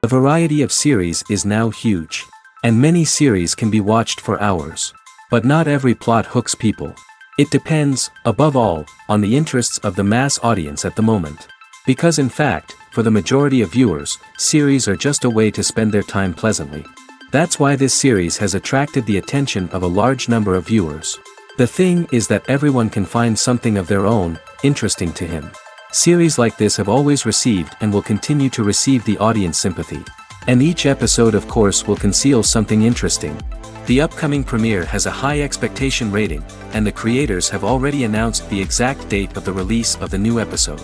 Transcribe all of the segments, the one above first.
The variety of series is now huge. And many series can be watched for hours. But not every plot hooks people. It depends, above all, on the interests of the mass audience at the moment. Because in fact, for the majority of viewers, series are just a way to spend their time pleasantly. That's why this series has attracted the attention of a large number of viewers. The thing is that everyone can find something of their own, interesting to him. Series like this have always received and will continue to receive the audience sympathy. And each episode of course will conceal something interesting. The upcoming premiere has a high expectation rating, and the creators have already announced the exact date of the release of the new episode.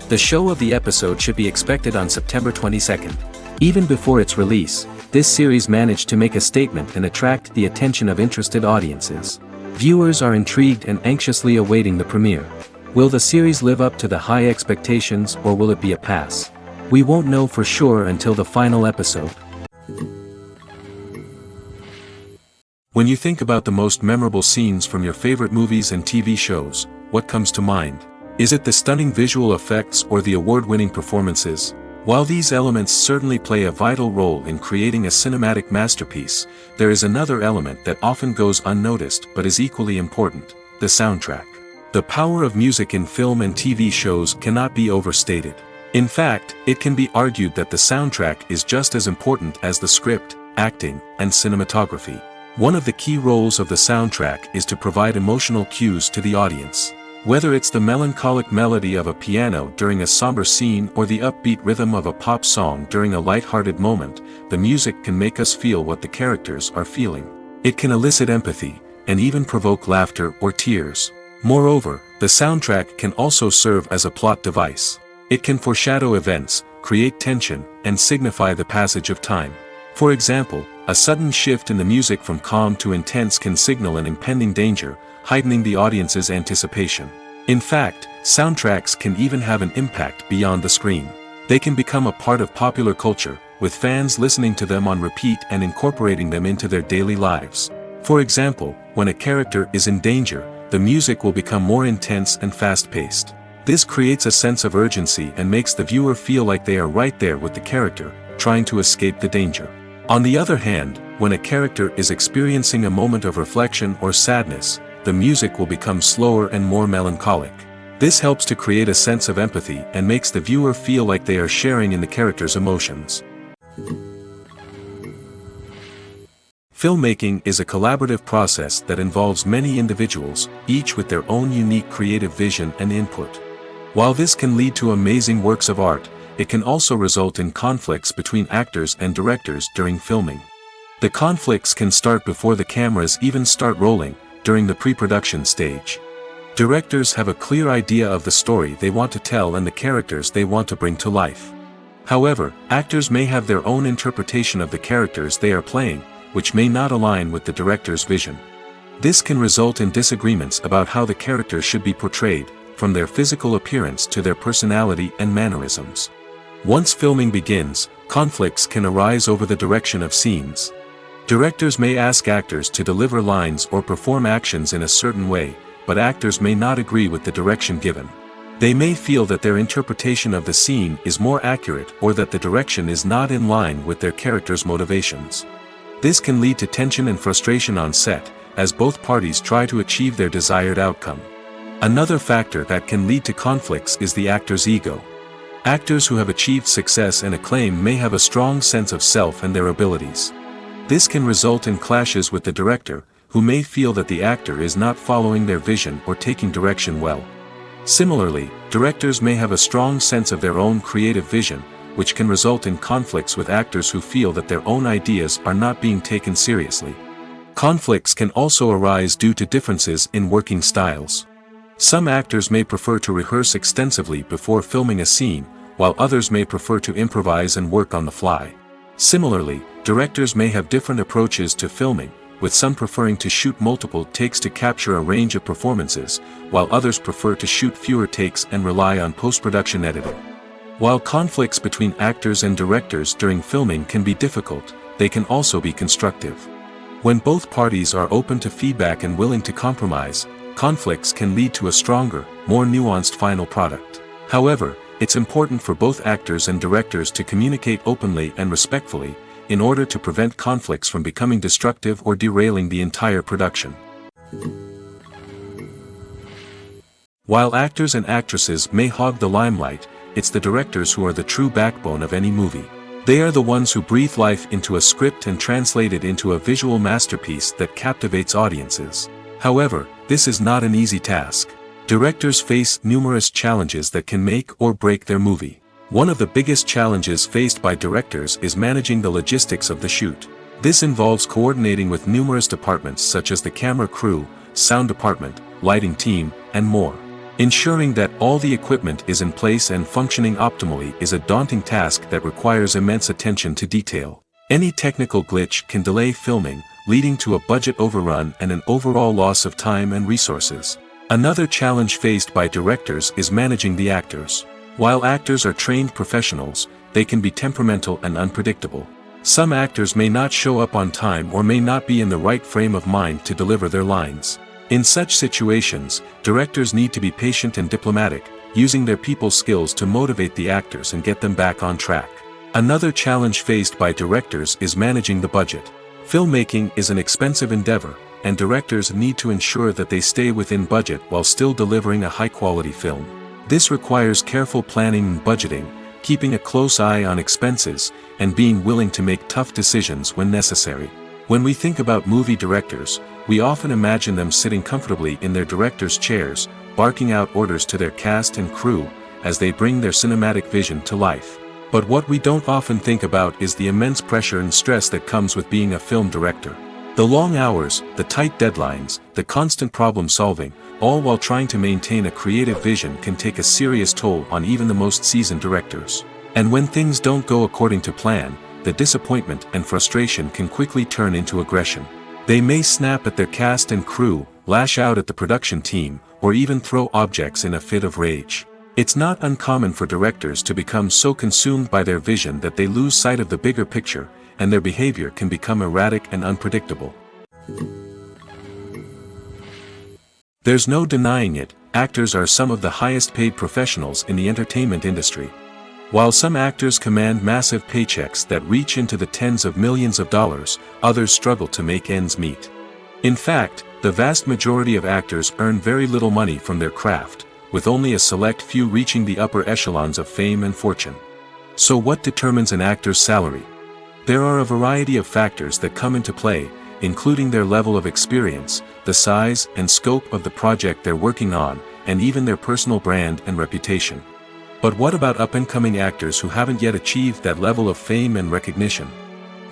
The show of the episode should be expected on September 22nd. Even before its release, this series managed to make a statement and attract the attention of interested audiences. Viewers are intrigued and anxiously awaiting the premiere. Will the series live up to the high expectations or will it be a pass? We won't know for sure until the final episode. When you think about the most memorable scenes from your favorite movies and TV shows, what comes to mind? Is it the stunning visual effects or the award-winning performances? While these elements certainly play a vital role in creating a cinematic masterpiece, there is another element that often goes unnoticed but is equally important: the soundtrack. The power of music in film and TV shows cannot be overstated. In fact, it can be argued that the soundtrack is just as important as the script, acting, and cinematography. One of the key roles of the soundtrack is to provide emotional cues to the audience. Whether it's the melancholic melody of a piano during a somber scene or the upbeat rhythm of a pop song during a light-hearted moment, the music can make us feel what the characters are feeling. It can elicit empathy, and even provoke laughter or tears. Moreover, the soundtrack can also serve as a plot device. It can foreshadow events, create tension, and signify the passage of time. For example, a sudden shift in the music from calm to intense can signal an impending danger, heightening the audience's anticipation. In fact, soundtracks can even have an impact beyond the screen. They can become a part of popular culture, with fans listening to them on repeat and incorporating them into their daily lives. For example, when a character is in danger, the music will become more intense and fast-paced. This creates a sense of urgency and makes the viewer feel like they are right there with the character, trying to escape the danger. On the other hand, when a character is experiencing a moment of reflection or sadness, the music will become slower and more melancholic. This helps to create a sense of empathy and makes the viewer feel like they are sharing in the character's emotions. Filmmaking is a collaborative process that involves many individuals, each with their own unique creative vision and input. While this can lead to amazing works of art, it can also result in conflicts between actors and directors during filming. The conflicts can start before the cameras even start rolling, during the pre-production stage. Directors have a clear idea of the story they want to tell and the characters they want to bring to life. However, actors may have their own interpretation of the characters they are playing, which may not align with the director's vision. This can result in disagreements about how the characters should be portrayed, from their physical appearance to their personality and mannerisms. Once filming begins, conflicts can arise over the direction of scenes. Directors may ask actors to deliver lines or perform actions in a certain way, but actors may not agree with the direction given. They may feel that their interpretation of the scene is more accurate or that the direction is not in line with their character's motivations. This can lead to tension and frustration on set, as both parties try to achieve their desired outcome. Another factor that can lead to conflicts is the actor's ego. Actors who have achieved success and acclaim may have a strong sense of self and their abilities. This can result in clashes with the director, who may feel that the actor is not following their vision or taking direction well. Similarly, directors may have a strong sense of their own creative vision, which can result in conflicts with actors who feel that their own ideas are not being taken seriously. Conflicts can also arise due to differences in working styles. Some actors may prefer to rehearse extensively before filming a scene, while others may prefer to improvise and work on the fly. Similarly, directors may have different approaches to filming, with some preferring to shoot multiple takes to capture a range of performances, while others prefer to shoot fewer takes and rely on post-production editing. While conflicts between actors and directors during filming can be difficult, they can also be constructive. When both parties are open to feedback and willing to compromise, conflicts can lead to a stronger, more nuanced final product. However, it's important for both actors and directors to communicate openly and respectfully, in order to prevent conflicts from becoming destructive or derailing the entire production. While actors and actresses may hog the limelight, it's the directors who are the true backbone of any movie. They are the ones who breathe life into a script and translate it into a visual masterpiece that captivates audiences. However, this is not an easy task. Directors face numerous challenges that can make or break their movie. One of the biggest challenges faced by directors is managing the logistics of the shoot. This involves coordinating with numerous departments such as the camera crew, sound department, lighting team, and more. Ensuring that all the equipment is in place and functioning optimally is a daunting task that requires immense attention to detail. Any technical glitch can delay filming, leading to a budget overrun and an overall loss of time and resources. Another challenge faced by directors is managing the actors. While actors are trained professionals, they can be temperamental and unpredictable. Some actors may not show up on time or may not be in the right frame of mind to deliver their lines. In such situations, directors need to be patient and diplomatic, using their people skills to motivate the actors and get them back on track. Another challenge faced by directors is managing the budget. Filmmaking is an expensive endeavor, and directors need to ensure that they stay within budget while still delivering a high-quality film. This requires careful planning and budgeting, keeping a close eye on expenses, and being willing to make tough decisions when necessary. When we think about movie directors, we often imagine them sitting comfortably in their director's chairs, barking out orders to their cast and crew, as they bring their cinematic vision to life. But what we don't often think about is the immense pressure and stress that comes with being a film director. The long hours, the tight deadlines, the constant problem solving, all while trying to maintain a creative vision can take a serious toll on even the most seasoned directors. And when things don't go according to plan, the disappointment and frustration can quickly turn into aggression. They may snap at their cast and crew, lash out at the production team, or even throw objects in a fit of rage. It's not uncommon for directors to become so consumed by their vision that they lose sight of the bigger picture, and their behavior can become erratic and unpredictable. There's no denying it, actors are some of the highest paid professionals in the entertainment industry. While some actors command massive paychecks that reach into the tens of millions of dollars, others struggle to make ends meet. In fact, the vast majority of actors earn very little money from their craft, with only a select few reaching the upper echelons of fame and fortune. So what determines an actor's salary? There are a variety of factors that come into play, including their level of experience, the size and scope of the project they're working on, and even their personal brand and reputation. But what about up-and-coming actors who haven't yet achieved that level of fame and recognition?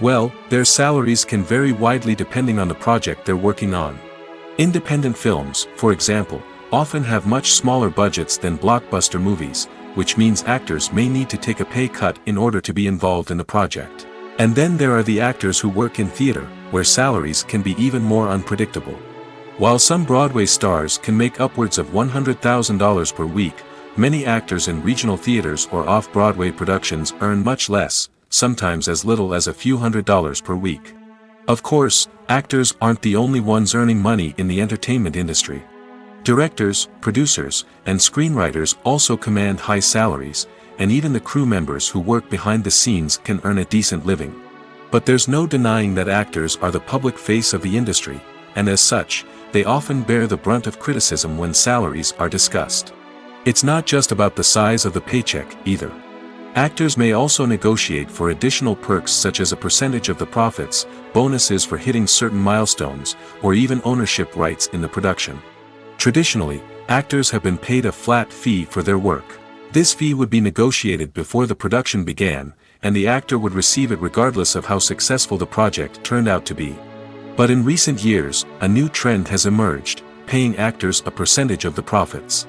Well, their salaries can vary widely depending on the project they're working on. Independent films, for example, often have much smaller budgets than blockbuster movies, which means actors may need to take a pay cut in order to be involved in the project. And then there are the actors who work in theater, where salaries can be even more unpredictable. While some Broadway stars can make upwards of $100,000 per week, many actors in regional theaters or off-Broadway productions earn much less, sometimes as little as a few $100s per week. Of course, actors aren't the only ones earning money in the entertainment industry. Directors, producers, and screenwriters also command high salaries, and even the crew members who work behind the scenes can earn a decent living. But there's no denying that actors are the public face of the industry, and as such, they often bear the brunt of criticism when salaries are discussed. It's not just about the size of the paycheck, either. Actors may also negotiate for additional perks such as a percentage of the profits, bonuses for hitting certain milestones, or even ownership rights in the production. Traditionally, actors have been paid a flat fee for their work. This fee would be negotiated before the production began, and the actor would receive it regardless of how successful the project turned out to be. But in recent years, a new trend has emerged, paying actors a percentage of the profits.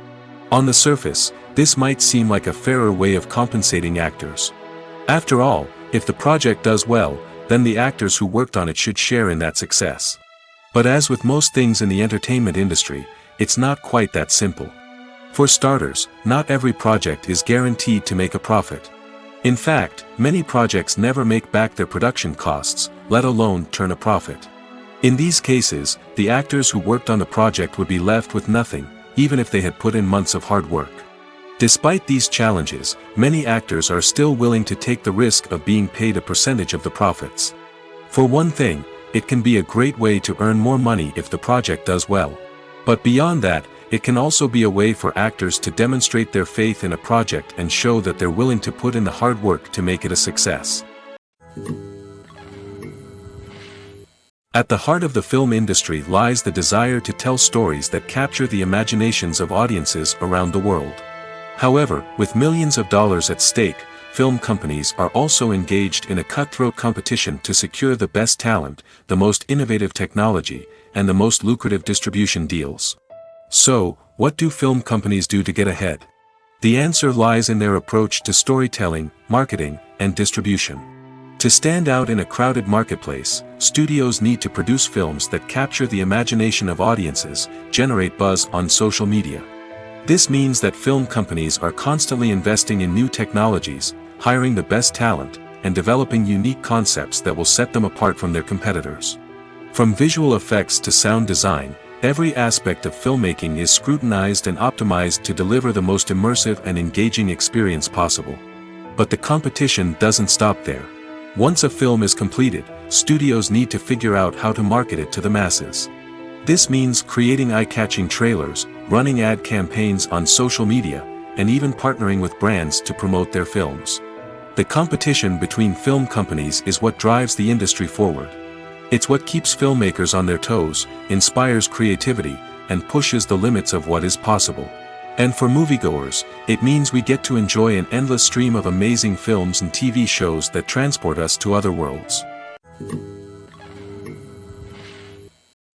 On the surface, this might seem like a fairer way of compensating actors. After all, if the project does well, then the actors who worked on it should share in that success. But as with most things in the entertainment industry, it's not quite that simple. For starters, not every project is guaranteed to make a profit. In fact, many projects never make back their production costs, let alone turn a profit. In these cases, the actors who worked on the project would be left with nothing, even if they had put in months of hard work. Despite these challenges, many actors are still willing to take the risk of being paid a percentage of the profits. For one thing, it can be a great way to earn more money if the project does well. But beyond that, it can also be a way for actors to demonstrate their faith in a project and show that they're willing to put in the hard work to make it a success. At the heart of the film industry lies the desire to tell stories that capture the imaginations of audiences around the world. However, with millions of dollars at stake, film companies are also engaged in a cutthroat competition to secure the best talent, the most innovative technology, and the most lucrative distribution deals. So, what do film companies do to get ahead? The answer lies in their approach to storytelling, marketing, and distribution. To stand out in a crowded marketplace, studios need to produce films that capture the imagination of audiences, generate buzz on social media. This means that film companies are constantly investing in new technologies, hiring the best talent, and developing unique concepts that will set them apart from their competitors. From visual effects to sound design, every aspect of filmmaking is scrutinized and optimized to deliver the most immersive and engaging experience possible. But the competition doesn't stop there. Once a film is completed, studios need to figure out how to market it to the masses. This means creating eye-catching trailers, running ad campaigns on social media, and even partnering with brands to promote their films. The competition between film companies is what drives the industry forward. It's what keeps filmmakers on their toes, inspires creativity, and pushes the limits of what is possible. And for moviegoers, it means we get to enjoy an endless stream of amazing films and TV shows that transport us to other worlds.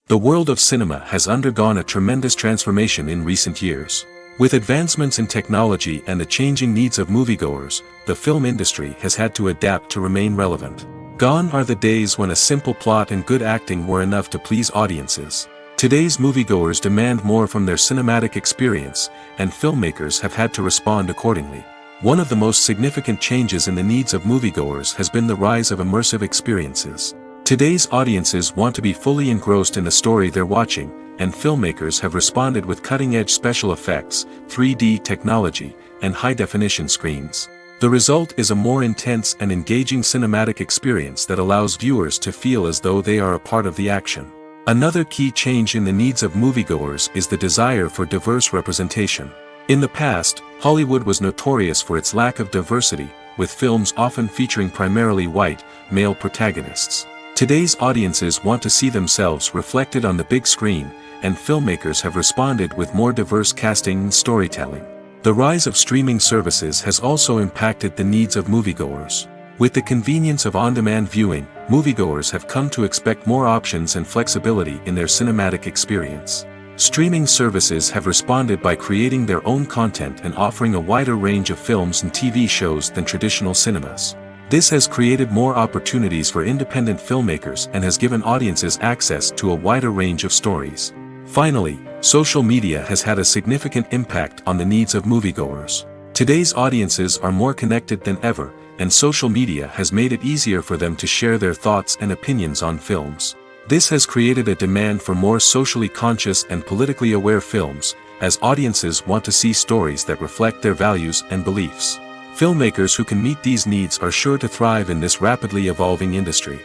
The world of cinema has undergone a tremendous transformation in recent years. With advancements in technology and the changing needs of moviegoers, the film industry has had to adapt to remain relevant. Gone are the days when a simple plot and good acting were enough to please audiences. Today's moviegoers demand more from their cinematic experience, and filmmakers have had to respond accordingly. One of the most significant changes in the needs of moviegoers has been the rise of immersive experiences. Today's audiences want to be fully engrossed in the story they're watching, and filmmakers have responded with cutting-edge special effects, 3D technology, and high-definition screens. The result is a more intense and engaging cinematic experience that allows viewers to feel as though they are a part of the action. Another key change in the needs of moviegoers is the desire for diverse representation. In the past, Hollywood was notorious for its lack of diversity, with films often featuring primarily white, male protagonists. Today's audiences want to see themselves reflected on the big screen, and filmmakers have responded with more diverse casting and storytelling. The rise of streaming services has also impacted the needs of moviegoers. With the convenience of on-demand viewing, moviegoers have come to expect more options and flexibility in their cinematic experience. Streaming services have responded by creating their own content and offering a wider range of films and TV shows than traditional cinemas. This has created more opportunities for independent filmmakers and has given audiences access to a wider range of stories. Finally, social media has had a significant impact on the needs of moviegoers. Today's audiences are more connected than ever, and social media has made it easier for them to share their thoughts and opinions on films. This has created a demand for more socially conscious and politically aware films, as audiences want to see stories that reflect their values and beliefs. Filmmakers who can meet these needs are sure to thrive in this rapidly evolving industry.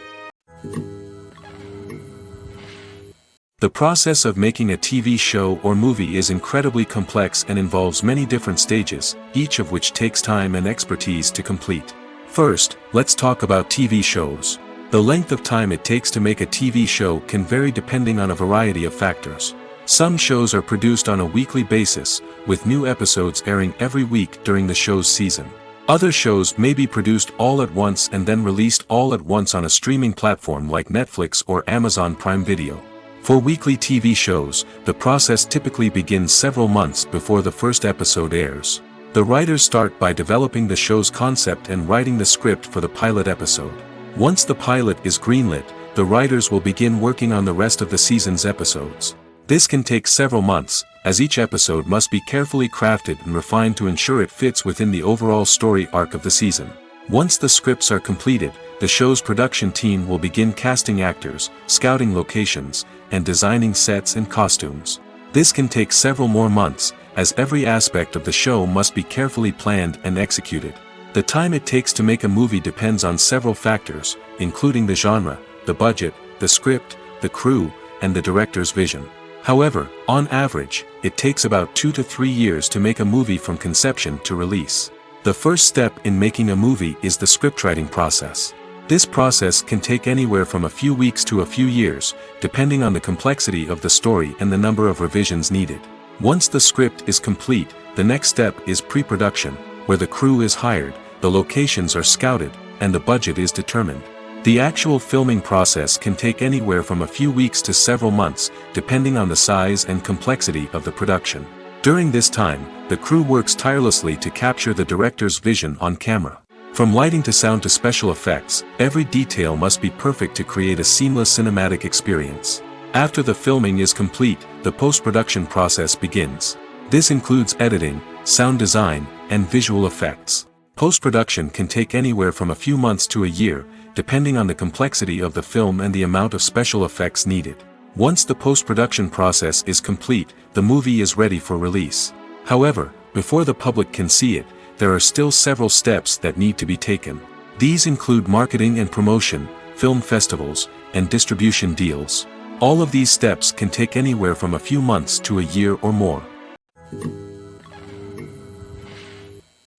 The process of making a TV show or movie is incredibly complex and involves many different stages, each of which takes time and expertise to complete. First, let's talk about TV shows. The length of time it takes to make a TV show can vary depending on a variety of factors. Some shows are produced on a weekly basis, with new episodes airing every week during the show's season. Other shows may be produced all at once and then released all at once on a streaming platform like Netflix or Amazon Prime Video. For weekly TV shows, the process typically begins several months before the first episode airs. The writers start by developing the show's concept and writing the script for the pilot episode. Once the pilot is greenlit, the writers will begin working on the rest of the season's episodes. This can take several months, as each episode must be carefully crafted and refined to ensure it fits within the overall story arc of the season. Once the scripts are completed, the show's production team will begin casting actors, scouting locations, and designing sets and costumes. This can take several more months, as every aspect of the show must be carefully planned and executed. The time it takes to make a movie depends on several factors, including the genre, the budget, the script, the crew, and the director's vision. However, on average, it takes about 2 to 3 years to make a movie from conception to release. The first step in making a movie is the scriptwriting process. This process can take anywhere from a few weeks to a few years, depending on the complexity of the story and the number of revisions needed. Once the script is complete, the next step is pre-production, where the crew is hired, the locations are scouted, and the budget is determined. The actual filming process can take anywhere from a few weeks to several months, depending on the size and complexity of the production. During this time, the crew works tirelessly to capture the director's vision on camera. From lighting to sound to special effects, every detail must be perfect to create a seamless cinematic experience. After the filming is complete, the post-production process begins. This includes editing, sound design, and visual effects. Post-production can take anywhere from a few months to a year, depending on the complexity of the film and the amount of special effects needed. Once the post-production process is complete, the movie is ready for release. However, before the public can see it, there are still several steps that need to be taken. These include marketing and promotion, film festivals, and distribution deals. All of these steps can take anywhere from a few months to a year or more.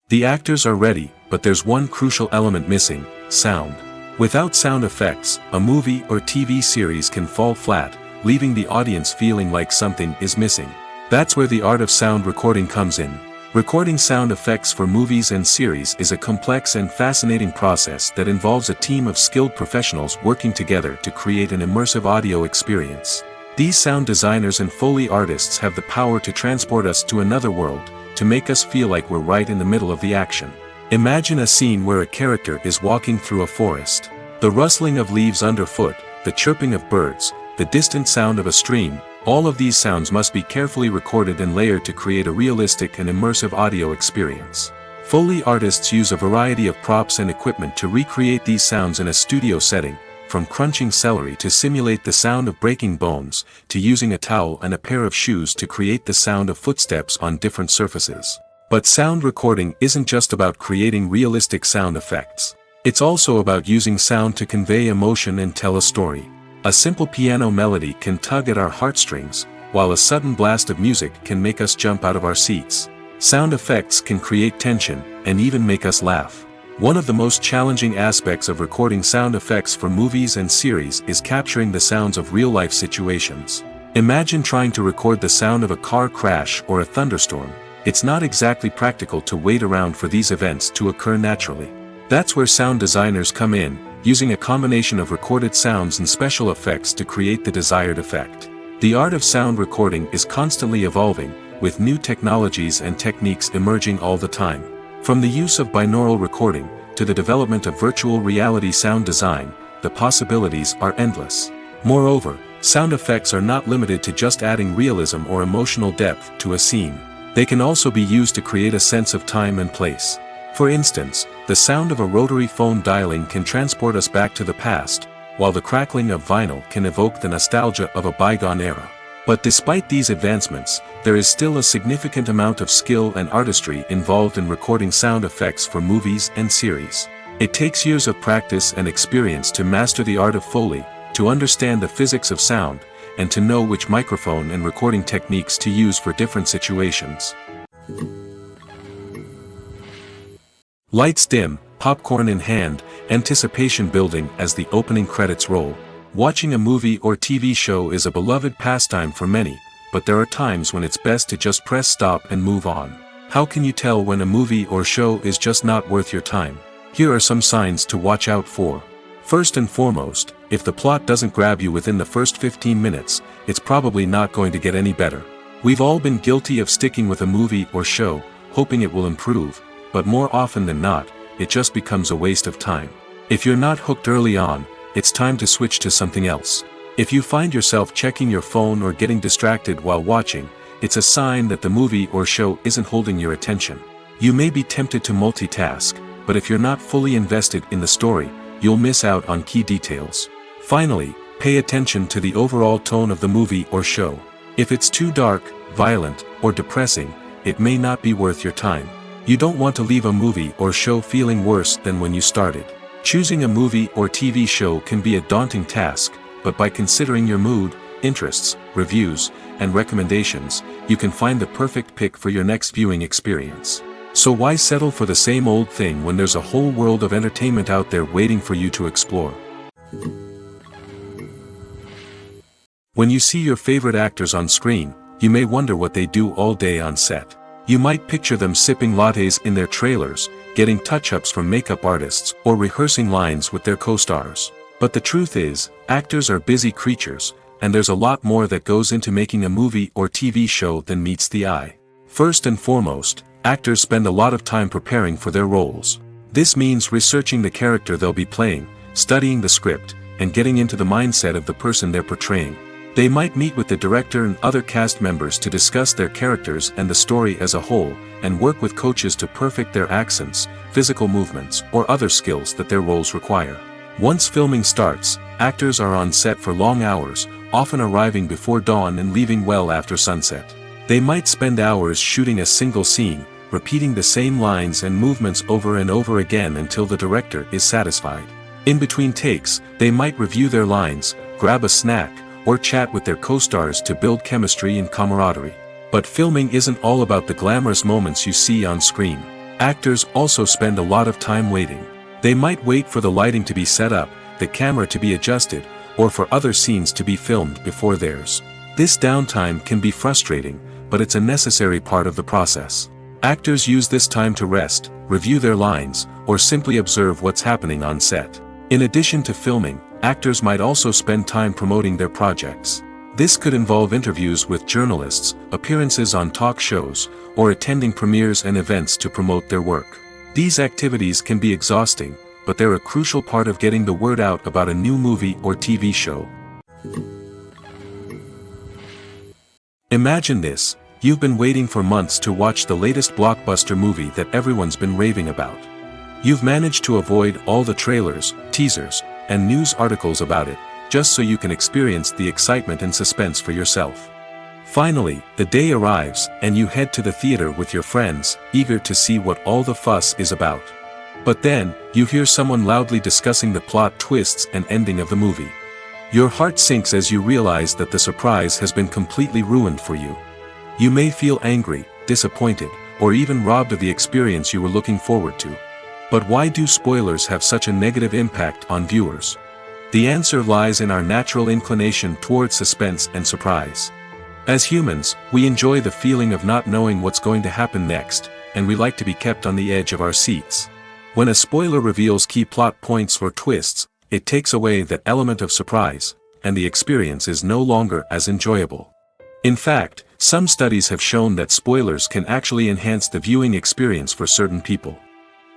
The actors are ready, but there's one crucial element missing: sound. Without sound effects, a movie or TV series can fall flat, leaving the audience feeling like something is missing. That's where the art of sound recording comes in. Recording sound effects for movies and series is a complex and fascinating process that involves a team of skilled professionals working together to create an immersive audio experience. These sound designers and Foley artists have the power to transport us to another world, to make us feel like we're right in the middle of the action. Imagine a scene where a character is walking through a forest. The rustling of leaves underfoot, the chirping of birds, the distant sound of a stream, all of these sounds must be carefully recorded and layered to create a realistic and immersive audio experience. Foley artists use a variety of props and equipment to recreate these sounds in a studio setting, from crunching celery to simulate the sound of breaking bones, to using a towel and a pair of shoes to create the sound of footsteps on different surfaces. But sound recording isn't just about creating realistic sound effects. It's also about using sound to convey emotion and tell a story. A simple piano melody can tug at our heartstrings, while a sudden blast of music can make us jump out of our seats. Sound effects can create tension, and even make us laugh. One of the most challenging aspects of recording sound effects for movies and series is capturing the sounds of real-life situations. Imagine trying to record the sound of a car crash or a thunderstorm. It's not exactly practical to wait around for these events to occur naturally. That's where sound designers come in, using a combination of recorded sounds and special effects to create the desired effect. The art of sound recording is constantly evolving, with new technologies and techniques emerging all the time. From the use of binaural recording, to the development of virtual reality sound design, the possibilities are endless. Moreover, sound effects are not limited to just adding realism or emotional depth to a scene. They can also be used to create a sense of time and place. For instance, the sound of a rotary phone dialing can transport us back to the past, while the crackling of vinyl can evoke the nostalgia of a bygone era. But despite these advancements, there is still a significant amount of skill and artistry involved in recording sound effects for movies and series. It takes years of practice and experience to master the art of Foley, to understand the physics of sound, and to know which microphone and recording techniques to use for different situations. Lights dim, popcorn in hand, anticipation building as the opening credits roll. Watching a movie or TV show is a beloved pastime for many, but there are times when it's best to just press stop and move on. How can you tell when a movie or show is just not worth your time? Here are some signs to watch out for. First and foremost, if the plot doesn't grab you within the first 15 minutes, it's probably not going to get any better. We've all been guilty of sticking with a movie or show, hoping it will improve, but more often than not, it just becomes a waste of time. If you're not hooked early on, it's time to switch to something else. If you find yourself checking your phone or getting distracted while watching, it's a sign that the movie or show isn't holding your attention. You may be tempted to multitask, but if you're not fully invested in the story, you'll miss out on key details. Finally, pay attention to the overall tone of the movie or show. If it's too dark, violent, or depressing, it may not be worth your time. You don't want to leave a movie or show feeling worse than when you started. Choosing a movie or TV show can be a daunting task, but by considering your mood, interests, reviews, and recommendations, you can find the perfect pick for your next viewing experience. So why settle for the same old thing when there's a whole world of entertainment out there waiting for you to explore? When you see your favorite actors on screen, you may wonder what they do all day on set. You might picture them sipping lattes in their trailers, getting touch-ups from makeup artists, or rehearsing lines with their co-stars. But the truth is, actors are busy creatures, and there's a lot more that goes into making a movie or TV show than meets the eye. First and foremost, actors spend a lot of time preparing for their roles. This means researching the character they'll be playing, studying the script, and getting into the mindset of the person they're portraying. They might meet with the director and other cast members to discuss their characters and the story as a whole, and work with coaches to perfect their accents, physical movements, or other skills that their roles require. Once filming starts, actors are on set for long hours, often arriving before dawn and leaving well after sunset. They might spend hours shooting a single scene, repeating the same lines and movements over and over again until the director is satisfied. In between takes, they might review their lines, grab a snack, or chat with their co-stars to build chemistry and camaraderie. But filming isn't all about the glamorous moments you see on screen. Actors also spend a lot of time waiting. They might wait for the lighting to be set up, the camera to be adjusted, or for other scenes to be filmed before theirs. This downtime can be frustrating, but it's a necessary part of the process. Actors use this time to rest, review their lines, or simply observe what's happening on set. In addition to filming, actors might also spend time promoting their projects. This could involve interviews with journalists, appearances on talk shows, or attending premieres and events to promote their work. These activities can be exhausting, but they're a crucial part of getting the word out about a new movie or TV show. Imagine this: you've been waiting for months to watch the latest blockbuster movie that everyone's been raving about. You've managed to avoid all the trailers, teasers, and news articles about it, just so you can experience the excitement and suspense for yourself. Finally, the day arrives, and you head to the theater with your friends, eager to see what all the fuss is about. But then, you hear someone loudly discussing the plot twists and ending of the movie. Your heart sinks as you realize that the surprise has been completely ruined for you. You may feel angry, disappointed, or even robbed of the experience you were looking forward to. But why do spoilers have such a negative impact on viewers? The answer lies in our natural inclination towards suspense and surprise. As humans, we enjoy the feeling of not knowing what's going to happen next, and we like to be kept on the edge of our seats. When a spoiler reveals key plot points or twists, it takes away that element of surprise, and the experience is no longer as enjoyable. In fact, some studies have shown that spoilers can actually enhance the viewing experience for certain people.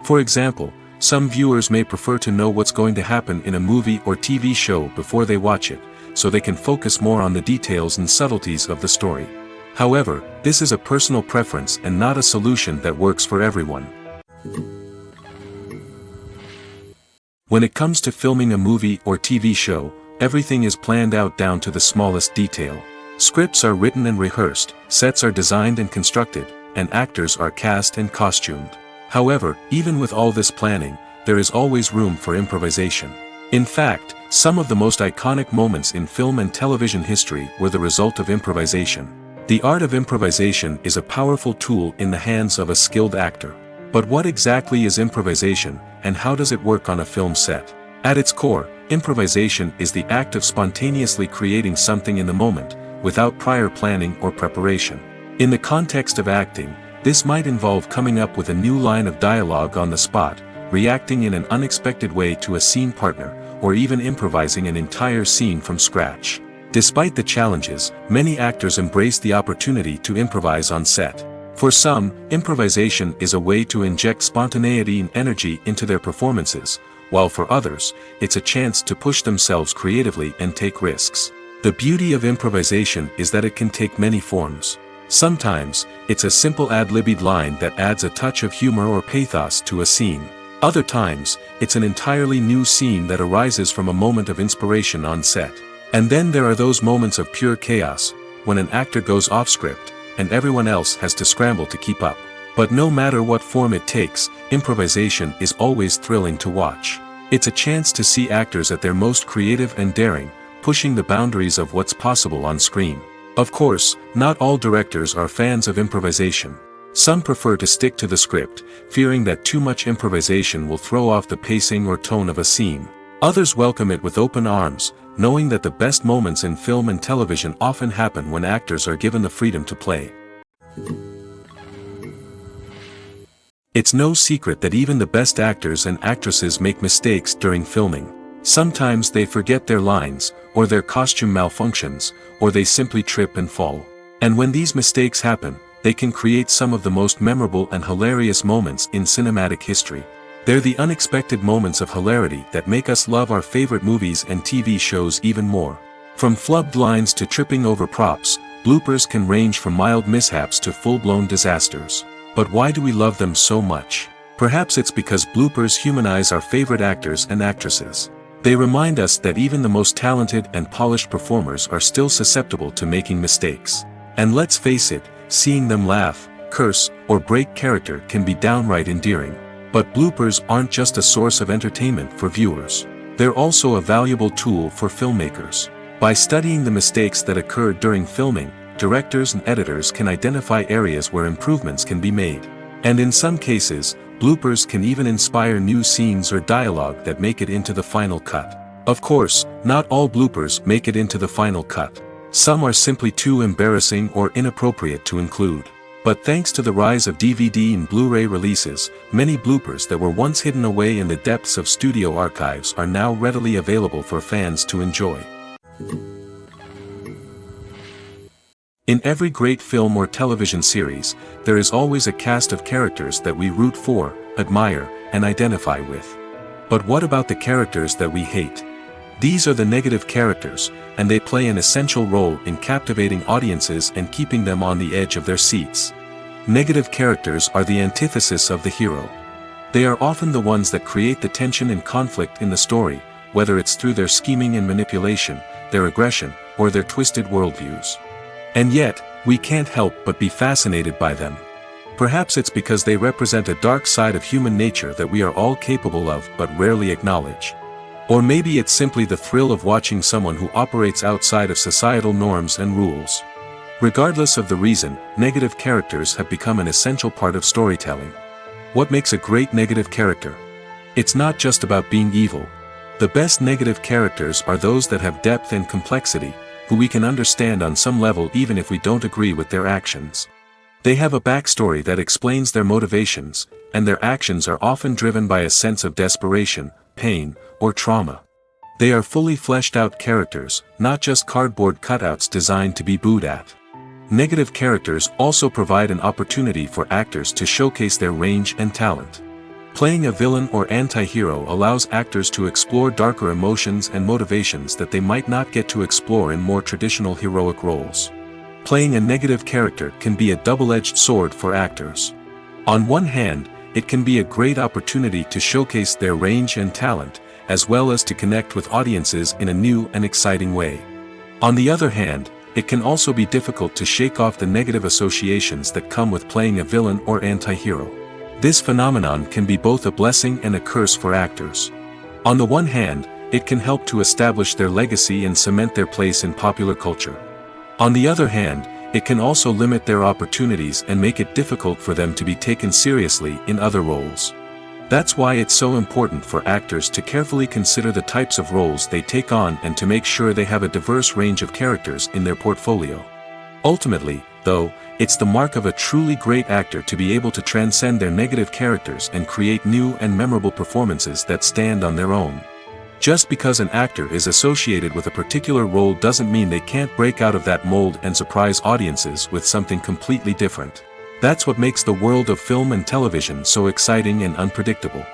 For example, some viewers may prefer to know what's going to happen in a movie or TV show before they watch it, so they can focus more on the details and subtleties of the story. However, this is a personal preference and not a solution that works for everyone. When it comes to filming a movie or TV show, everything is planned out down to the smallest detail. Scripts are written and rehearsed, sets are designed and constructed, and actors are cast and costumed. However, even with all this planning, there is always room for improvisation. In fact, some of the most iconic moments in film and television history were the result of improvisation. The art of improvisation is a powerful tool in the hands of a skilled actor. But what exactly is improvisation, and how does it work on a film set? At its core, improvisation is the act of spontaneously creating something in the moment, without prior planning or preparation. In the context of acting, this might involve coming up with a new line of dialogue on the spot, reacting in an unexpected way to a scene partner, or even improvising an entire scene from scratch. Despite the challenges, many actors embrace the opportunity to improvise on set. For some, improvisation is a way to inject spontaneity and energy into their performances, while for others, it's a chance to push themselves creatively and take risks. The beauty of improvisation is that it can take many forms. Sometimes, it's a simple ad-libbed line that adds a touch of humor or pathos to a scene. Other times, it's an entirely new scene that arises from a moment of inspiration on set. And then there are those moments of pure chaos, when an actor goes off script, and everyone else has to scramble to keep up. But no matter what form it takes, improvisation is always thrilling to watch. It's a chance to see actors at their most creative and daring, pushing the boundaries of what's possible on screen. Of course, not all directors are fans of improvisation. Some prefer to stick to the script, fearing that too much improvisation will throw off the pacing or tone of a scene. Others welcome it with open arms, knowing that the best moments in film and television often happen when actors are given the freedom to play. It's no secret that even the best actors and actresses make mistakes during filming. Sometimes they forget their lines, or their costume malfunctions, or they simply trip and fall. And when these mistakes happen, they can create some of the most memorable and hilarious moments in cinematic history. They're the unexpected moments of hilarity that make us love our favorite movies and TV shows even more. From flubbed lines to tripping over props, bloopers can range from mild mishaps to full-blown disasters. But why do we love them so much? Perhaps it's because bloopers humanize our favorite actors and actresses. They remind us that even the most talented and polished performers are still susceptible to making mistakes. And let's face it, seeing them laugh, curse, or break character can be downright endearing. But bloopers aren't just a source of entertainment for viewers. They're also a valuable tool for filmmakers. By studying the mistakes that occur during filming, directors and editors can identify areas where improvements can be made. And in some cases, bloopers can even inspire new scenes or dialogue that make it into the final cut. Of course, not all bloopers make it into the final cut. Some are simply too embarrassing or inappropriate to include. But thanks to the rise of DVD and Blu-ray releases, many bloopers that were once hidden away in the depths of studio archives are now readily available for fans to enjoy. In every great film or television series, there is always a cast of characters that we root for, admire, and identify with. But what about the characters that we hate? These are the negative characters, and they play an essential role in captivating audiences and keeping them on the edge of their seats. Negative characters are the antithesis of the hero. They are often the ones that create the tension and conflict in the story, whether it's through their scheming and manipulation, their aggression, or their twisted worldviews. And yet, we can't help but be fascinated by them. Perhaps it's because they represent a dark side of human nature that we are all capable of but rarely acknowledge. Or maybe it's simply the thrill of watching someone who operates outside of societal norms and rules. Regardless of the reason, negative characters have become an essential part of storytelling. What makes a great negative character? It's not just about being evil. The best negative characters are those that have depth and complexity, who we can understand on some level even if we don't agree with their actions. They have a backstory that explains their motivations, and their actions are often driven by a sense of desperation, pain, or trauma. They are fully fleshed out characters, not just cardboard cutouts designed to be booed at. Negative characters also provide an opportunity for actors to showcase their range and talent. Playing a villain or anti-hero allows actors to explore darker emotions and motivations that they might not get to explore in more traditional heroic roles. Playing a negative character can be a double-edged sword for actors. On one hand, it can be a great opportunity to showcase their range and talent, as well as to connect with audiences in a new and exciting way. On the other hand, it can also be difficult to shake off the negative associations that come with playing a villain or anti-hero. This phenomenon can be both a blessing and a curse for actors. On the one hand, it can help to establish their legacy and cement their place in popular culture. On the other hand, it can also limit their opportunities and make it difficult for them to be taken seriously in other roles. That's why it's so important for actors to carefully consider the types of roles they take on and to make sure they have a diverse range of characters in their portfolio. Ultimately, though, it's the mark of a truly great actor to be able to transcend their negative characters and create new and memorable performances that stand on their own. Just because an actor is associated with a particular role doesn't mean they can't break out of that mold and surprise audiences with something completely different. That's what makes the world of film and television so exciting and unpredictable.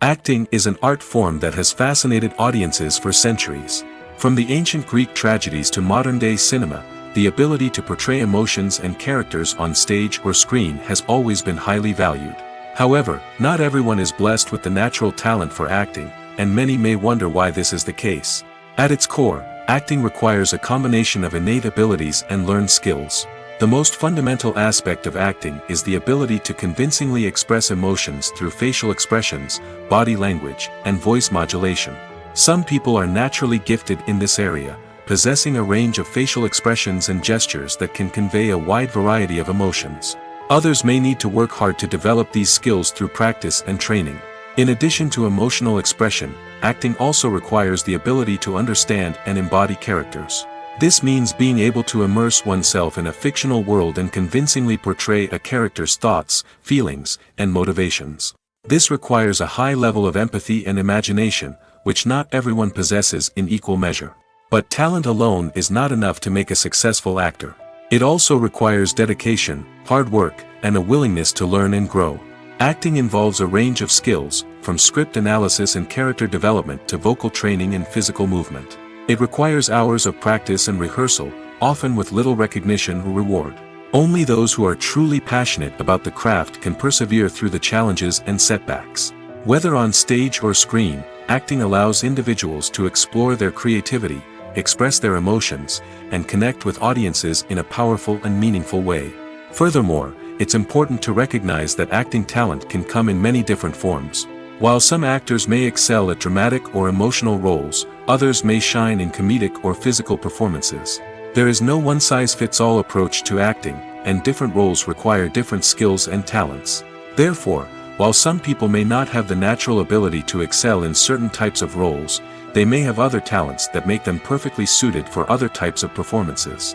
Acting is an art form that has fascinated audiences for centuries. From the ancient Greek tragedies to modern-day cinema, the ability to portray emotions and characters on stage or screen has always been highly valued. However, not everyone is blessed with the natural talent for acting, and many may wonder why this is the case. At its core, Acting requires a combination of innate abilities and learned skills. The most fundamental aspect of acting is the ability to convincingly express emotions through facial expressions, body language, and voice modulation. Some people are naturally gifted in this area, possessing a range of facial expressions and gestures that can convey a wide variety of emotions. Others may need to work hard to develop these skills through practice and training. In addition to emotional expression, acting also requires the ability to understand and embody characters. This means being able to immerse oneself in a fictional world and convincingly portray a character's thoughts, feelings, and motivations. This requires a high level of empathy and imagination, which not everyone possesses in equal measure. But talent alone is not enough to make a successful actor. It also requires dedication, hard work, and a willingness to learn and grow. Acting involves a range of skills, from script analysis and character development to vocal training and physical movement. It requires hours of practice and rehearsal, often with little recognition or reward. Only those who are truly passionate about the craft can persevere through the challenges and setbacks. Whether on stage or screen, acting allows individuals to explore their creativity, express their emotions, and connect with audiences in a powerful and meaningful way. Furthermore, it's important to recognize that acting talent can come in many different forms. While some actors may excel at dramatic or emotional roles, others may shine in comedic or physical performances. There is no one-size-fits-all approach to acting, and different roles require different skills and talents. Therefore, while some people may not have the natural ability to excel in certain types of roles, they may have other talents that make them perfectly suited for other types of performances.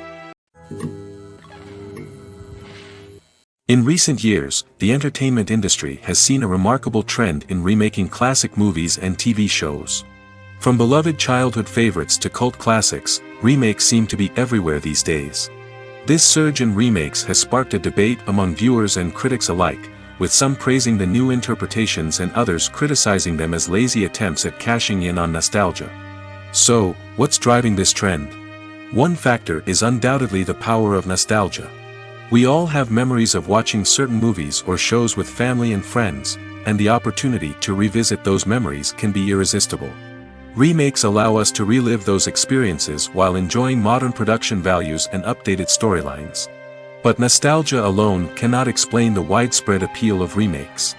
In recent years, the entertainment industry has seen a remarkable trend in remaking classic movies and TV shows. From beloved childhood favorites to cult classics, remakes seem to be everywhere these days. This surge in remakes has sparked a debate among viewers and critics alike, with some praising the new interpretations and others criticizing them as lazy attempts at cashing in on nostalgia. So, what's driving this trend? One factor is undoubtedly the power of nostalgia. We all have memories of watching certain movies or shows with family and friends, and the opportunity to revisit those memories can be irresistible. Remakes allow us to relive those experiences while enjoying modern production values and updated storylines. But nostalgia alone cannot explain the widespread appeal of remakes.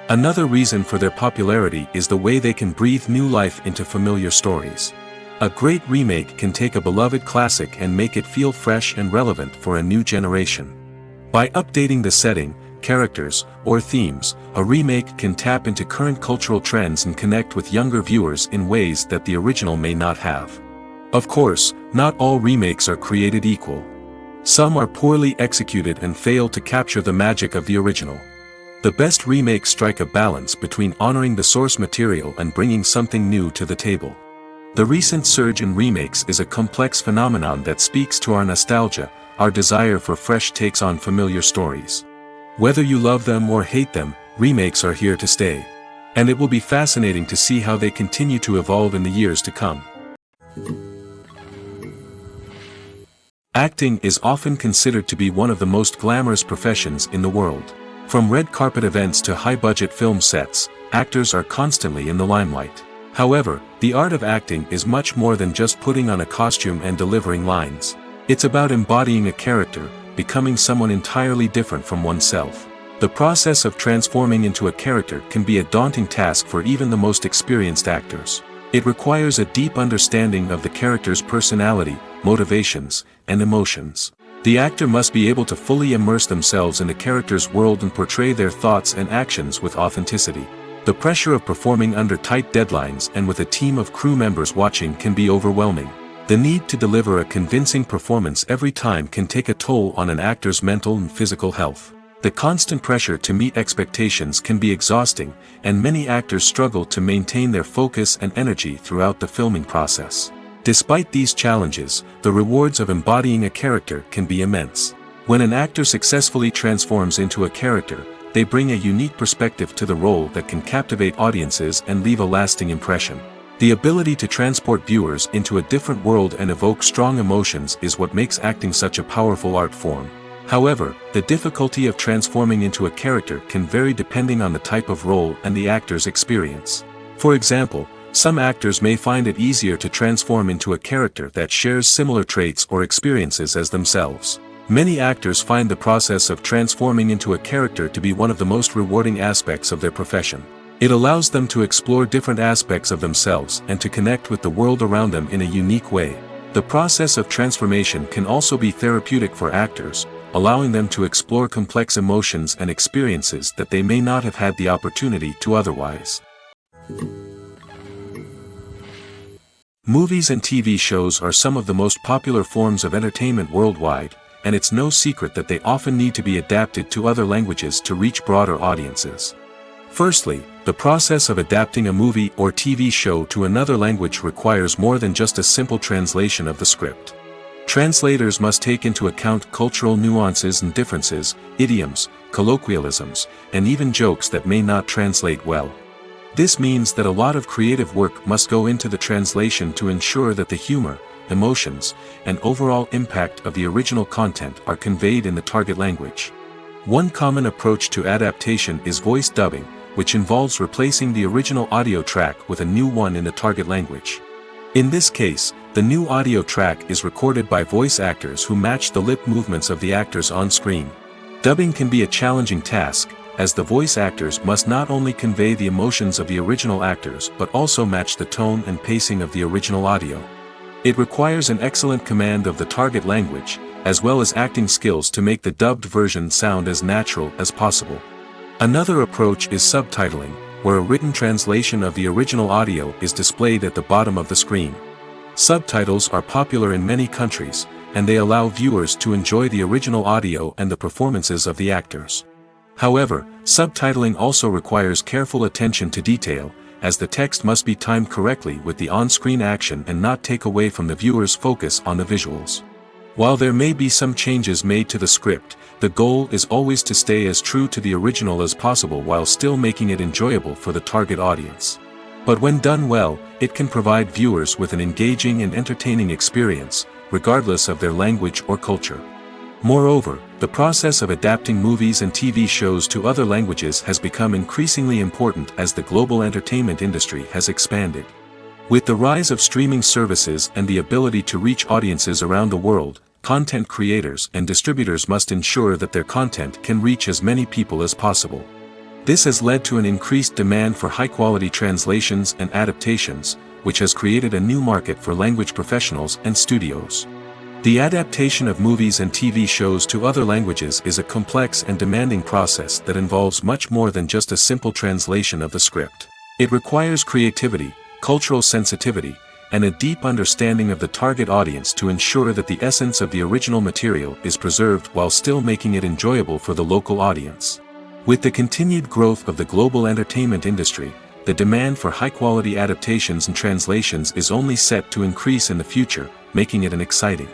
Another reason for their popularity is the way they can breathe new life into familiar stories. A great remake can take a beloved classic and make it feel fresh and relevant for a new generation. By updating the setting, characters, or themes, a remake can tap into current cultural trends and connect with younger viewers in ways that the original may not have. Of course, not all remakes are created equal. Some are poorly executed and fail to capture the magic of the original. The best remakes strike a balance between honoring the source material and bringing something new to the table. The recent surge in remakes is a complex phenomenon that speaks to our nostalgia, our desire for fresh takes on familiar stories. Whether you love them or hate them, remakes are here to stay. And it will be fascinating to see how they continue to evolve in the years to come. Acting is often considered to be one of the most glamorous professions in the world. From red carpet events to high-budget film sets, actors are constantly in the limelight. However, the art of acting is much more than just putting on a costume and delivering lines. It's about embodying a character, becoming someone entirely different from oneself. The process of transforming into a character can be a daunting task for even the most experienced actors. It requires a deep understanding of the character's personality, motivations, and emotions. The actor must be able to fully immerse themselves in the character's world and portray their thoughts and actions with authenticity. The pressure of performing under tight deadlines and with a team of crew members watching can be overwhelming. The need to deliver a convincing performance every time can take a toll on an actor's mental and physical health. The constant pressure to meet expectations can be exhausting, and many actors struggle to maintain their focus and energy throughout the filming process. Despite these challenges, the rewards of embodying a character can be immense. When an actor successfully transforms into a character, they bring a unique perspective to the role that can captivate audiences and leave a lasting impression. The ability to transport viewers into a different world and evoke strong emotions is what makes acting such a powerful art form. However, the difficulty of transforming into a character can vary depending on the type of role and the actor's experience. For example, Some actors may find it easier to transform into a character that shares similar traits or experiences as themselves. Many actors find the process of transforming into a character to be one of the most rewarding aspects of their profession. It allows them to explore different aspects of themselves and to connect with the world around them in a unique way. The process of transformation can also be therapeutic for actors, allowing them to explore complex emotions and experiences that they may not have had the opportunity to otherwise. Movies and TV shows are some of the most popular forms of entertainment worldwide, and it's no secret that they often need to be adapted to other languages to reach broader audiences. Firstly, the process of adapting a movie or TV show to another language requires more than just a simple translation of the script. Translators must take into account cultural nuances and differences, idioms, colloquialisms, and even jokes that may not translate well. This means that a lot of creative work must go into the translation to ensure that the humor, emotions, and overall impact of the original content are conveyed in the target language. One common approach to adaptation is voice dubbing, which involves replacing the original audio track with a new one in the target language. In this case, the new audio track is recorded by voice actors who match the lip movements of the actors on screen. Dubbing can be a challenging task, as the voice actors must not only convey the emotions of the original actors but also match the tone and pacing of the original audio. It requires an excellent command of the target language, as well as acting skills to make the dubbed version sound as natural as possible. Another approach is subtitling, where a written translation of the original audio is displayed at the bottom of the screen. Subtitles are popular in many countries, and they allow viewers to enjoy the original audio and the performances of the actors. However, subtitling also requires careful attention to detail, as the text must be timed correctly with the on-screen action and not take away from the viewer's focus on the visuals. While there may be some changes made to the script, the goal is always to stay as true to the original as possible while still making it enjoyable for the target audience. But when done well, it can provide viewers with an engaging and entertaining experience, regardless of their language or culture. Moreover, the process of adapting movies and TV shows to other languages has become increasingly important as the global entertainment industry has expanded. With the rise of streaming services and the ability to reach audiences around the world, content creators and distributors must ensure that their content can reach as many people as possible. This has led to an increased demand for high-quality translations and adaptations, which has created a new market for language professionals and studios. The adaptation of movies and TV shows to other languages is a complex and demanding process that involves much more than just a simple translation of the script. It requires creativity, cultural sensitivity, and a deep understanding of the target audience to ensure that the essence of the original material is preserved while still making it enjoyable for the local audience. With the continued growth of the global entertainment industry, the demand for high-quality adaptations and translations is only set to increase in the future, making it exciting.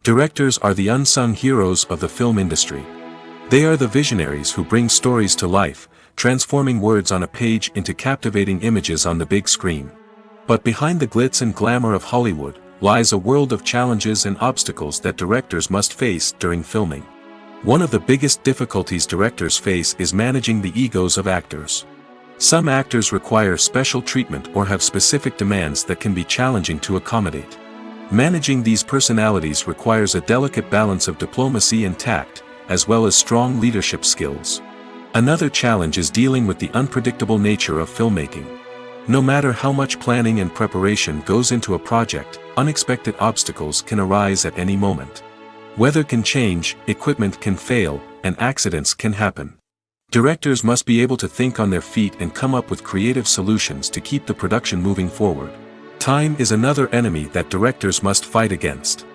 Directors are the unsung heroes of the film industry. They are the visionaries who bring stories to life, transforming words on a page into captivating images on the big screen. But behind the glitz and glamour of Hollywood lies a world of challenges and obstacles that directors must face during filming. One of the biggest difficulties directors face is managing the egos of actors. Some actors require special treatment or have specific demands that can be challenging to accommodate. Managing these personalities requires a delicate balance of diplomacy and tact, as well as strong leadership skills. Another challenge is dealing with the unpredictable nature of filmmaking. No matter how much planning and preparation goes into a project, unexpected obstacles can arise at any moment. Weather can change, equipment can fail, and accidents can happen. Directors must be able to think on their feet and come up with creative solutions to keep the production moving forward. Time is another enemy that directors must fight against.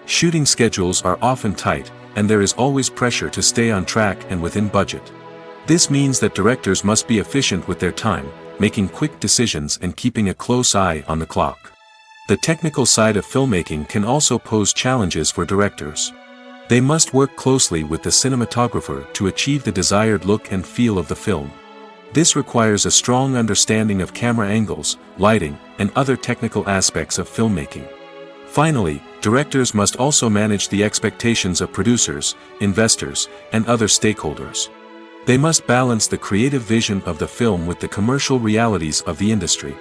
Shooting schedules are often tight, and there is always pressure to stay on track and within budget. This means that directors must be efficient with their time, making quick decisions and keeping a close eye on the clock. The technical side of filmmaking can also pose challenges for directors. They must work closely with the cinematographer to achieve the desired look and feel of the film. This requires a strong understanding of camera angles, lighting, and other technical aspects of filmmaking. Finally, directors must also manage the expectations of producers, investors, and other stakeholders. They must balance the creative vision of the film with the commercial realities of the industry.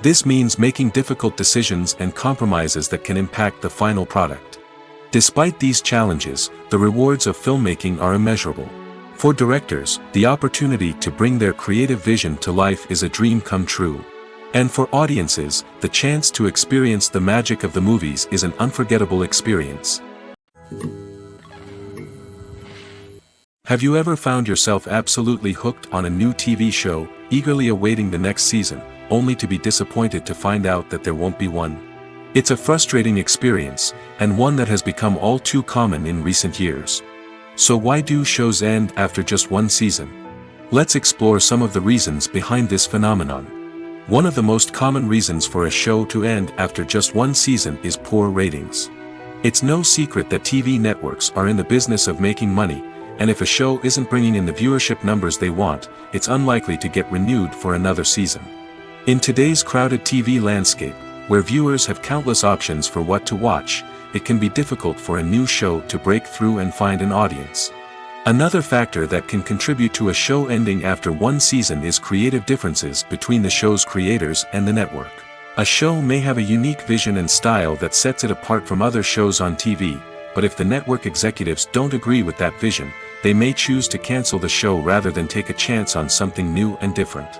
This means making difficult decisions and compromises that can impact the final product. Despite these challenges, the rewards of filmmaking are immeasurable. For directors, the opportunity to bring their creative vision to life is a dream come true. And for audiences, the chance to experience the magic of the movies is an unforgettable experience. Have you ever found yourself absolutely hooked on a new TV show, eagerly awaiting the next season, only to be disappointed to find out that there won't be one? It's a frustrating experience, and one that has become all too common in recent years. So why do shows end after just one season? Let's explore some of the reasons behind this phenomenon. One of the most common reasons for a show to end after just one season is poor ratings. It's no secret that TV networks are in the business of making money, and if a show isn't bringing in the viewership numbers they want, it's unlikely to get renewed for another season. In today's crowded TV landscape, where viewers have countless options for what to watch, it can be difficult for a new show to break through and find an audience. Another factor that can contribute to a show ending after one season is creative differences between the show's creators and the network. A show may have a unique vision and style that sets it apart from other shows on TV, but if the network executives don't agree with that vision, they may choose to cancel the show rather than take a chance on something new and different.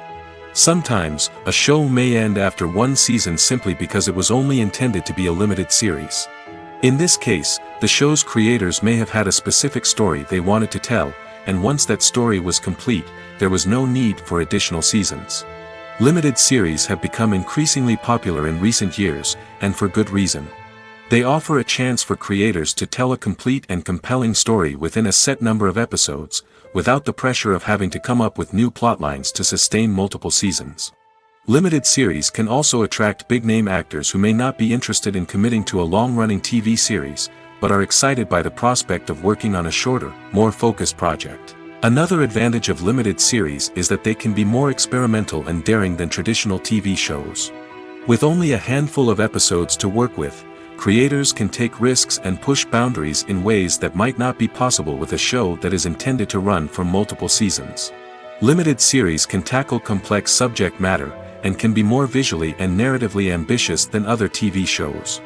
Sometimes, a show may end after one season simply because it was only intended to be a limited series. In this case, the show's creators may have had a specific story they wanted to tell, and once that story was complete, there was no need for additional seasons. Limited series have become increasingly popular in recent years, and for good reason. They offer a chance for creators to tell a complete and compelling story within a set number of episodes, without the pressure of having to come up with new plotlines to sustain multiple seasons. Limited series can also attract big-name actors who may not be interested in committing to a long-running TV series, but are excited by the prospect of working on a shorter, more focused project. Another advantage of limited series is that they can be more experimental and daring than traditional TV shows. With only a handful of episodes to work with, creators can take risks and push boundaries in ways that might not be possible with a show that is intended to run for multiple seasons. Limited series can tackle complex subject matter, and can be more visually and narratively ambitious than other TV shows.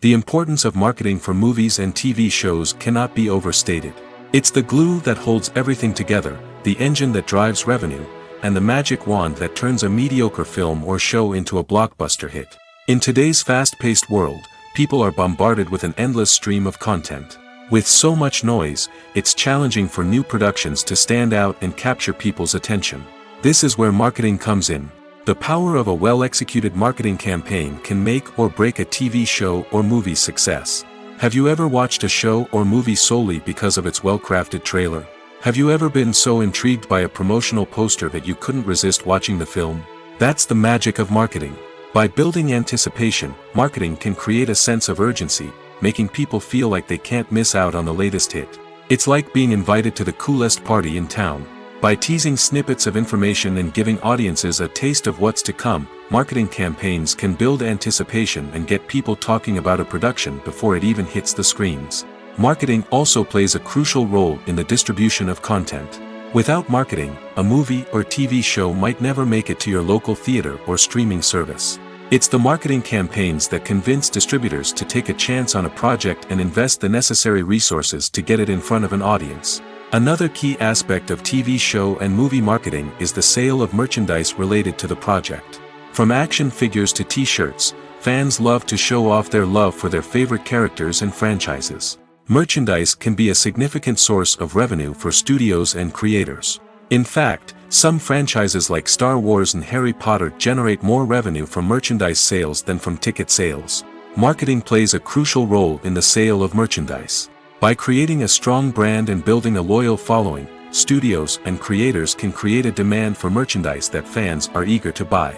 The importance of marketing for movies and TV shows cannot be overstated. It's the glue that holds everything together, the engine that drives revenue, and the magic wand that turns a mediocre film or show into a blockbuster hit. In today's fast-paced world, people are bombarded with an endless stream of content. With so much noise, it's challenging for new productions to stand out and capture people's attention. This is where marketing comes in. The power of a well-executed marketing campaign can make or break a TV show or movie's success. Have you ever watched a show or movie solely because of its well-crafted trailer? Have you ever been so intrigued by a promotional poster that you couldn't resist watching the film? That's the magic of marketing. By building anticipation, marketing can create a sense of urgency, making people feel like they can't miss out on the latest hit. It's like being invited to the coolest party in town. By teasing snippets of information and giving audiences a taste of what's to come, marketing campaigns can build anticipation and get people talking about a production before it even hits the screens. Marketing also plays a crucial role in the distribution of content. Without marketing, a movie or TV show might never make it to your local theater or streaming service. It's the marketing campaigns that convince distributors to take a chance on a project and invest the necessary resources to get it in front of an audience. Another key aspect of TV show and movie marketing is the sale of merchandise related to the project. From action figures to t-shirts, fans love to show off their love for their favorite characters and franchises. Merchandise can be a significant source of revenue for studios and creators. In fact, some franchises like Star Wars and Harry Potter generate more revenue from merchandise sales than from ticket sales. Marketing plays a crucial role in the sale of merchandise. By creating a strong brand and building a loyal following, studios and creators can create a demand for merchandise that fans are eager to buy.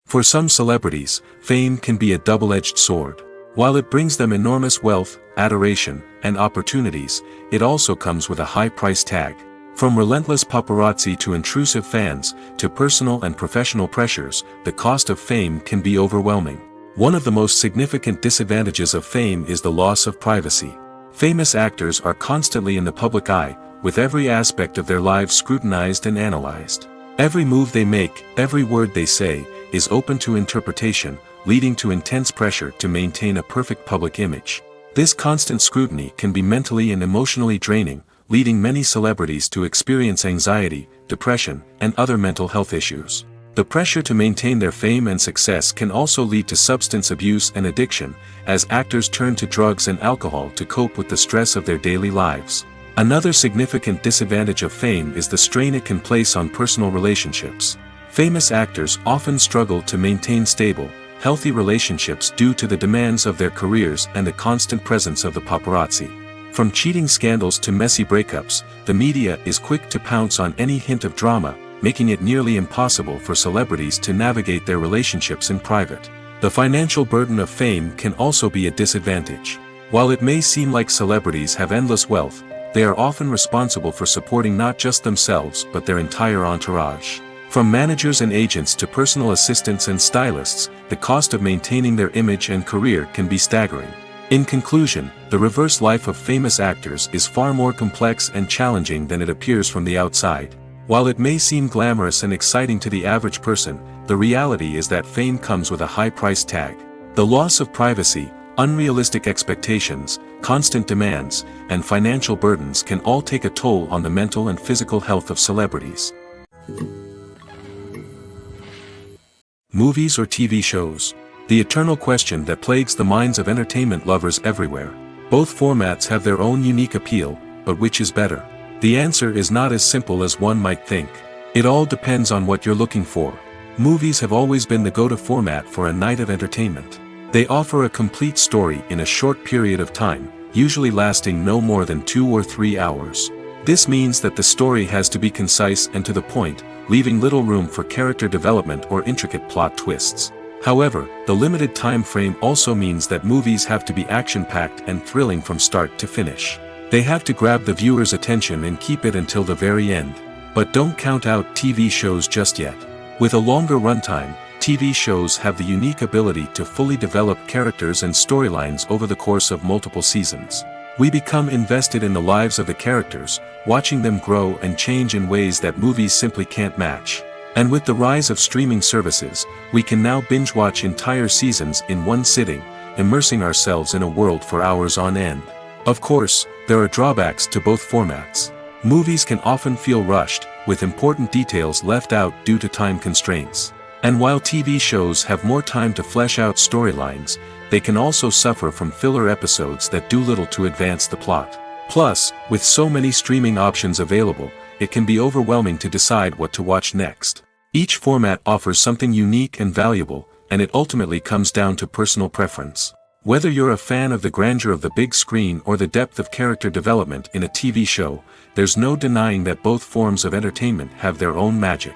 For some celebrities, fame can be a double-edged sword. While it brings them enormous wealth, adoration, and opportunities, it also comes with a high price tag. From relentless paparazzi to intrusive fans, to personal and professional pressures, the cost of fame can be overwhelming. One of the most significant disadvantages of fame is the loss of privacy. Famous actors are constantly in the public eye, with every aspect of their lives scrutinized and analyzed. Every move they make, every word they say, is open to interpretation, leading to intense pressure to maintain a perfect public image. This constant scrutiny can be mentally and emotionally draining, leading many celebrities to experience anxiety, depression, and other mental health issues. The pressure to maintain their fame and success can also lead to substance abuse and addiction, as actors turn to drugs and alcohol to cope with the stress of their daily lives. Another significant disadvantage of fame is the strain it can place on personal relationships. Famous actors often struggle to maintain stable, healthy relationships due to the demands of their careers and the constant presence of the paparazzi. From cheating scandals to messy breakups, the media is quick to pounce on any hint of drama, making it nearly impossible for celebrities to navigate their relationships in private. The financial burden of fame can also be a disadvantage. While it may seem like celebrities have endless wealth, they are often responsible for supporting not just themselves but their entire entourage. From managers and agents to personal assistants and stylists, the cost of maintaining their image and career can be staggering. In conclusion, the reverse life of famous actors is far more complex and challenging than it appears from the outside. While it may seem glamorous and exciting to the average person, the reality is that fame comes with a high price tag. The loss of privacy, unrealistic expectations, constant demands, and financial burdens can all take a toll on the mental and physical health of celebrities. Movies or TV shows? The eternal question that plagues the minds of entertainment lovers everywhere. Both formats have their own unique appeal, but which is better? The answer is not as simple as one might think. It all depends on what you're looking for. Movies have always been the go-to format for a night of entertainment. They offer a complete story in a short period of time, usually lasting no more than 2 or 3 hours. This means that the story has to be concise and to the point, leaving little room for character development or intricate plot twists. However, the limited time frame also means that movies have to be action-packed and thrilling from start to finish. They have to grab the viewer's attention and keep it until the very end. But don't count out TV shows just yet. With a longer runtime, TV shows have the unique ability to fully develop characters and storylines over the course of multiple seasons. We become invested in the lives of the characters, watching them grow and change in ways that movies simply can't match. And with the rise of streaming services, we can now binge-watch entire seasons in one sitting, immersing ourselves in a world for hours on end. Of course, there are drawbacks to both formats. Movies can often feel rushed, with important details left out due to time constraints. And while TV shows have more time to flesh out storylines, they can also suffer from filler episodes that do little to advance the plot. Plus, with so many streaming options available, it can be overwhelming to decide what to watch next. Each format offers something unique and valuable, and it ultimately comes down to personal preference. Whether you're a fan of the grandeur of the big screen or the depth of character development in a TV show, there's no denying that both forms of entertainment have their own magic.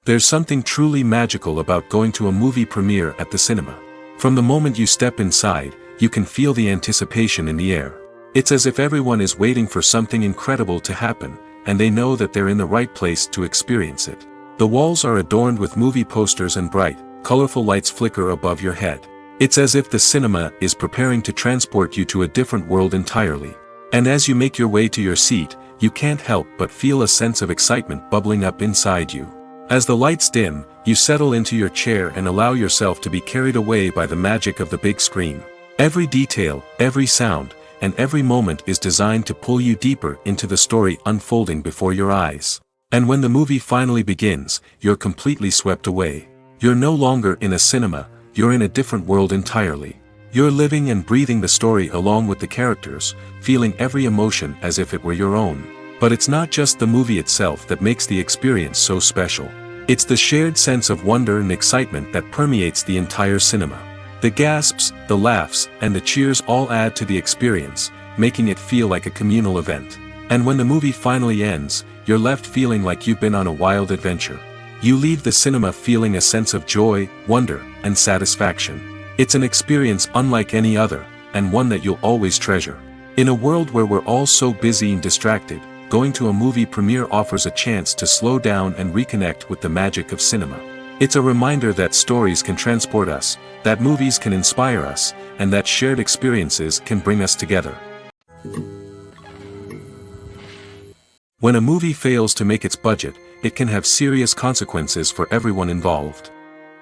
There's something truly magical about going to a movie premiere at the cinema. From the moment you step inside, you can feel the anticipation in the air. It's as if everyone is waiting for something incredible to happen, and they know that they're in the right place to experience it. The walls are adorned with movie posters and bright, colorful lights flicker above your head. It's as if the cinema is preparing to transport you to a different world entirely. And as you make your way to your seat, you can't help but feel a sense of excitement bubbling up inside you. As the lights dim, you settle into your chair and allow yourself to be carried away by the magic of the big screen. Every detail, every sound, and every moment is designed to pull you deeper into the story unfolding before your eyes. And when the movie finally begins, you're completely swept away. You're no longer in a cinema, you're in a different world entirely. You're living and breathing the story along with the characters, feeling every emotion as if it were your own. But it's not just the movie itself that makes the experience so special. It's the shared sense of wonder and excitement that permeates the entire cinema. The gasps, the laughs, and the cheers all add to the experience, making it feel like a communal event. And when the movie finally ends, you're left feeling like you've been on a wild adventure. You leave the cinema feeling a sense of joy, wonder, and satisfaction. It's an experience unlike any other, and one that you'll always treasure. In a world where we're all so busy and distracted, going to a movie premiere offers a chance to slow down and reconnect with the magic of cinema. It's a reminder that stories can transport us, that movies can inspire us, and that shared experiences can bring us together. When a movie fails to make its budget, it can have serious consequences for everyone involved.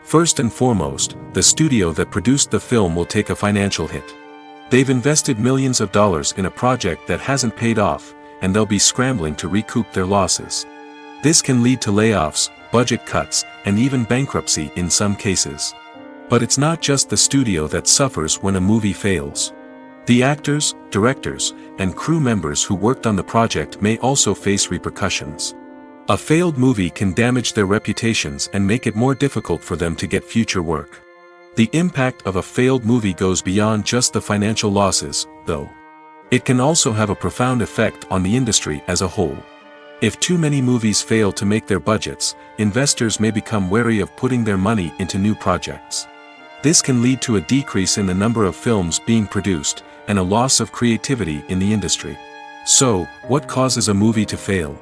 First and foremost, the studio that produced the film will take a financial hit. They've invested millions of dollars in a project that hasn't paid off, and they'll be scrambling to recoup their losses. This can lead to layoffs, budget cuts, and even bankruptcy in some cases. But it's not just the studio that suffers when a movie fails. The actors, directors, and crew members who worked on the project may also face repercussions. A failed movie can damage their reputations and make it more difficult for them to get future work. The impact of a failed movie goes beyond just the financial losses, though. It can also have a profound effect on the industry as a whole. If too many movies fail to make their budgets, investors may become wary of putting their money into new projects. This can lead to a decrease in the number of films being produced, and a loss of creativity in the industry. So, what causes a movie to fail?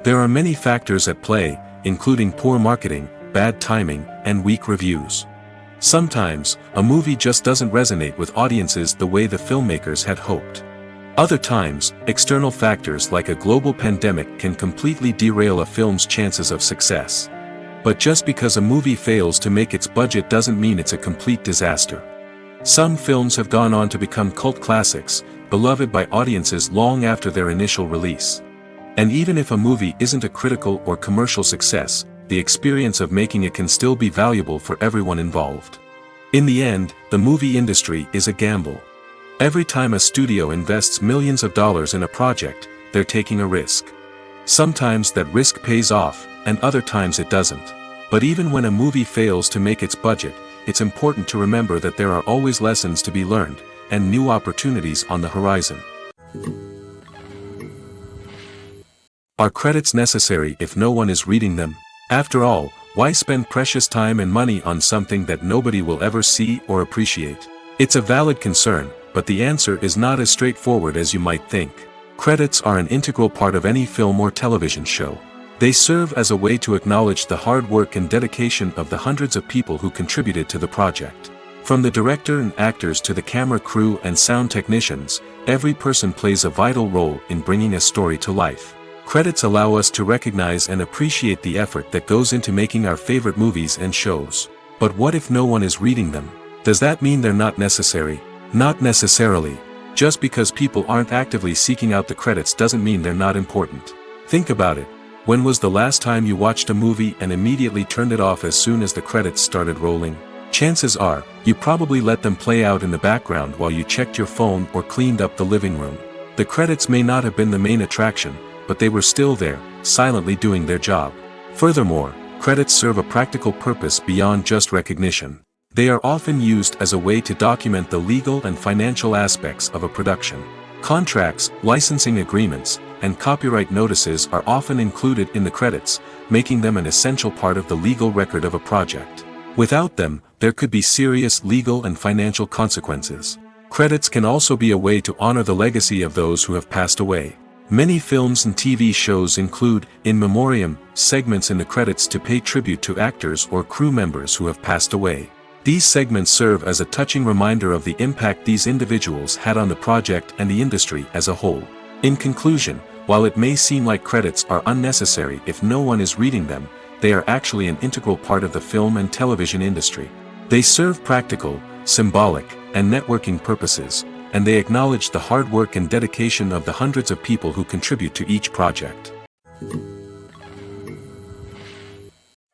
There are many factors at play, including poor marketing, bad timing, and weak reviews. Sometimes, a movie just doesn't resonate with audiences the way the filmmakers had hoped. Other times, external factors like a global pandemic can completely derail a film's chances of success. But just because a movie fails to make its budget doesn't mean it's a complete disaster. Some films have gone on to become cult classics, beloved by audiences long after their initial release. And even if a movie isn't a critical or commercial success, the experience of making it can still be valuable for everyone involved. In the end, the movie industry is a gamble. Every time a studio invests millions of dollars in a project, they're taking a risk. Sometimes that risk pays off, and other times it doesn't. But even when a movie fails to make its budget, it's important to remember that there are always lessons to be learned, and new opportunities on the horizon. Are credits necessary if no one is reading them? After all, why spend precious time and money on something that nobody will ever see or appreciate? It's a valid concern, but the answer is not as straightforward as you might think. Credits are an integral part of any film or television show. They serve as a way to acknowledge the hard work and dedication of the hundreds of people who contributed to the project. From the director and actors to the camera crew and sound technicians, every person plays a vital role in bringing a story to life. Credits allow us to recognize and appreciate the effort that goes into making our favorite movies and shows. But what if no one is reading them? Does that mean they're not necessary? Not necessarily. Just because people aren't actively seeking out the credits doesn't mean they're not important. Think about it. When was the last time you watched a movie and immediately turned it off as soon as the credits started rolling? Chances are, you probably let them play out in the background while you checked your phone or cleaned up the living room. The credits may not have been the main attraction, but they were still there, silently doing their job. Furthermore, credits serve a practical purpose beyond just recognition. They are often used as a way to document the legal and financial aspects of a production. Contracts, licensing agreements, and copyright notices are often included in the credits, making them an essential part of the legal record of a project. Without them, there could be serious legal and financial consequences. Credits can also be a way to honor the legacy of those who have passed away. Many films and TV shows include, in memoriam, segments in the credits to pay tribute to actors or crew members who have passed away. These segments serve as a touching reminder of the impact these individuals had on the project and the industry as a whole. In conclusion, while it may seem like credits are unnecessary if no one is reading them, they are actually an integral part of the film and television industry. They serve practical, symbolic, and networking purposes, and they acknowledge the hard work and dedication of the hundreds of people who contribute to each project.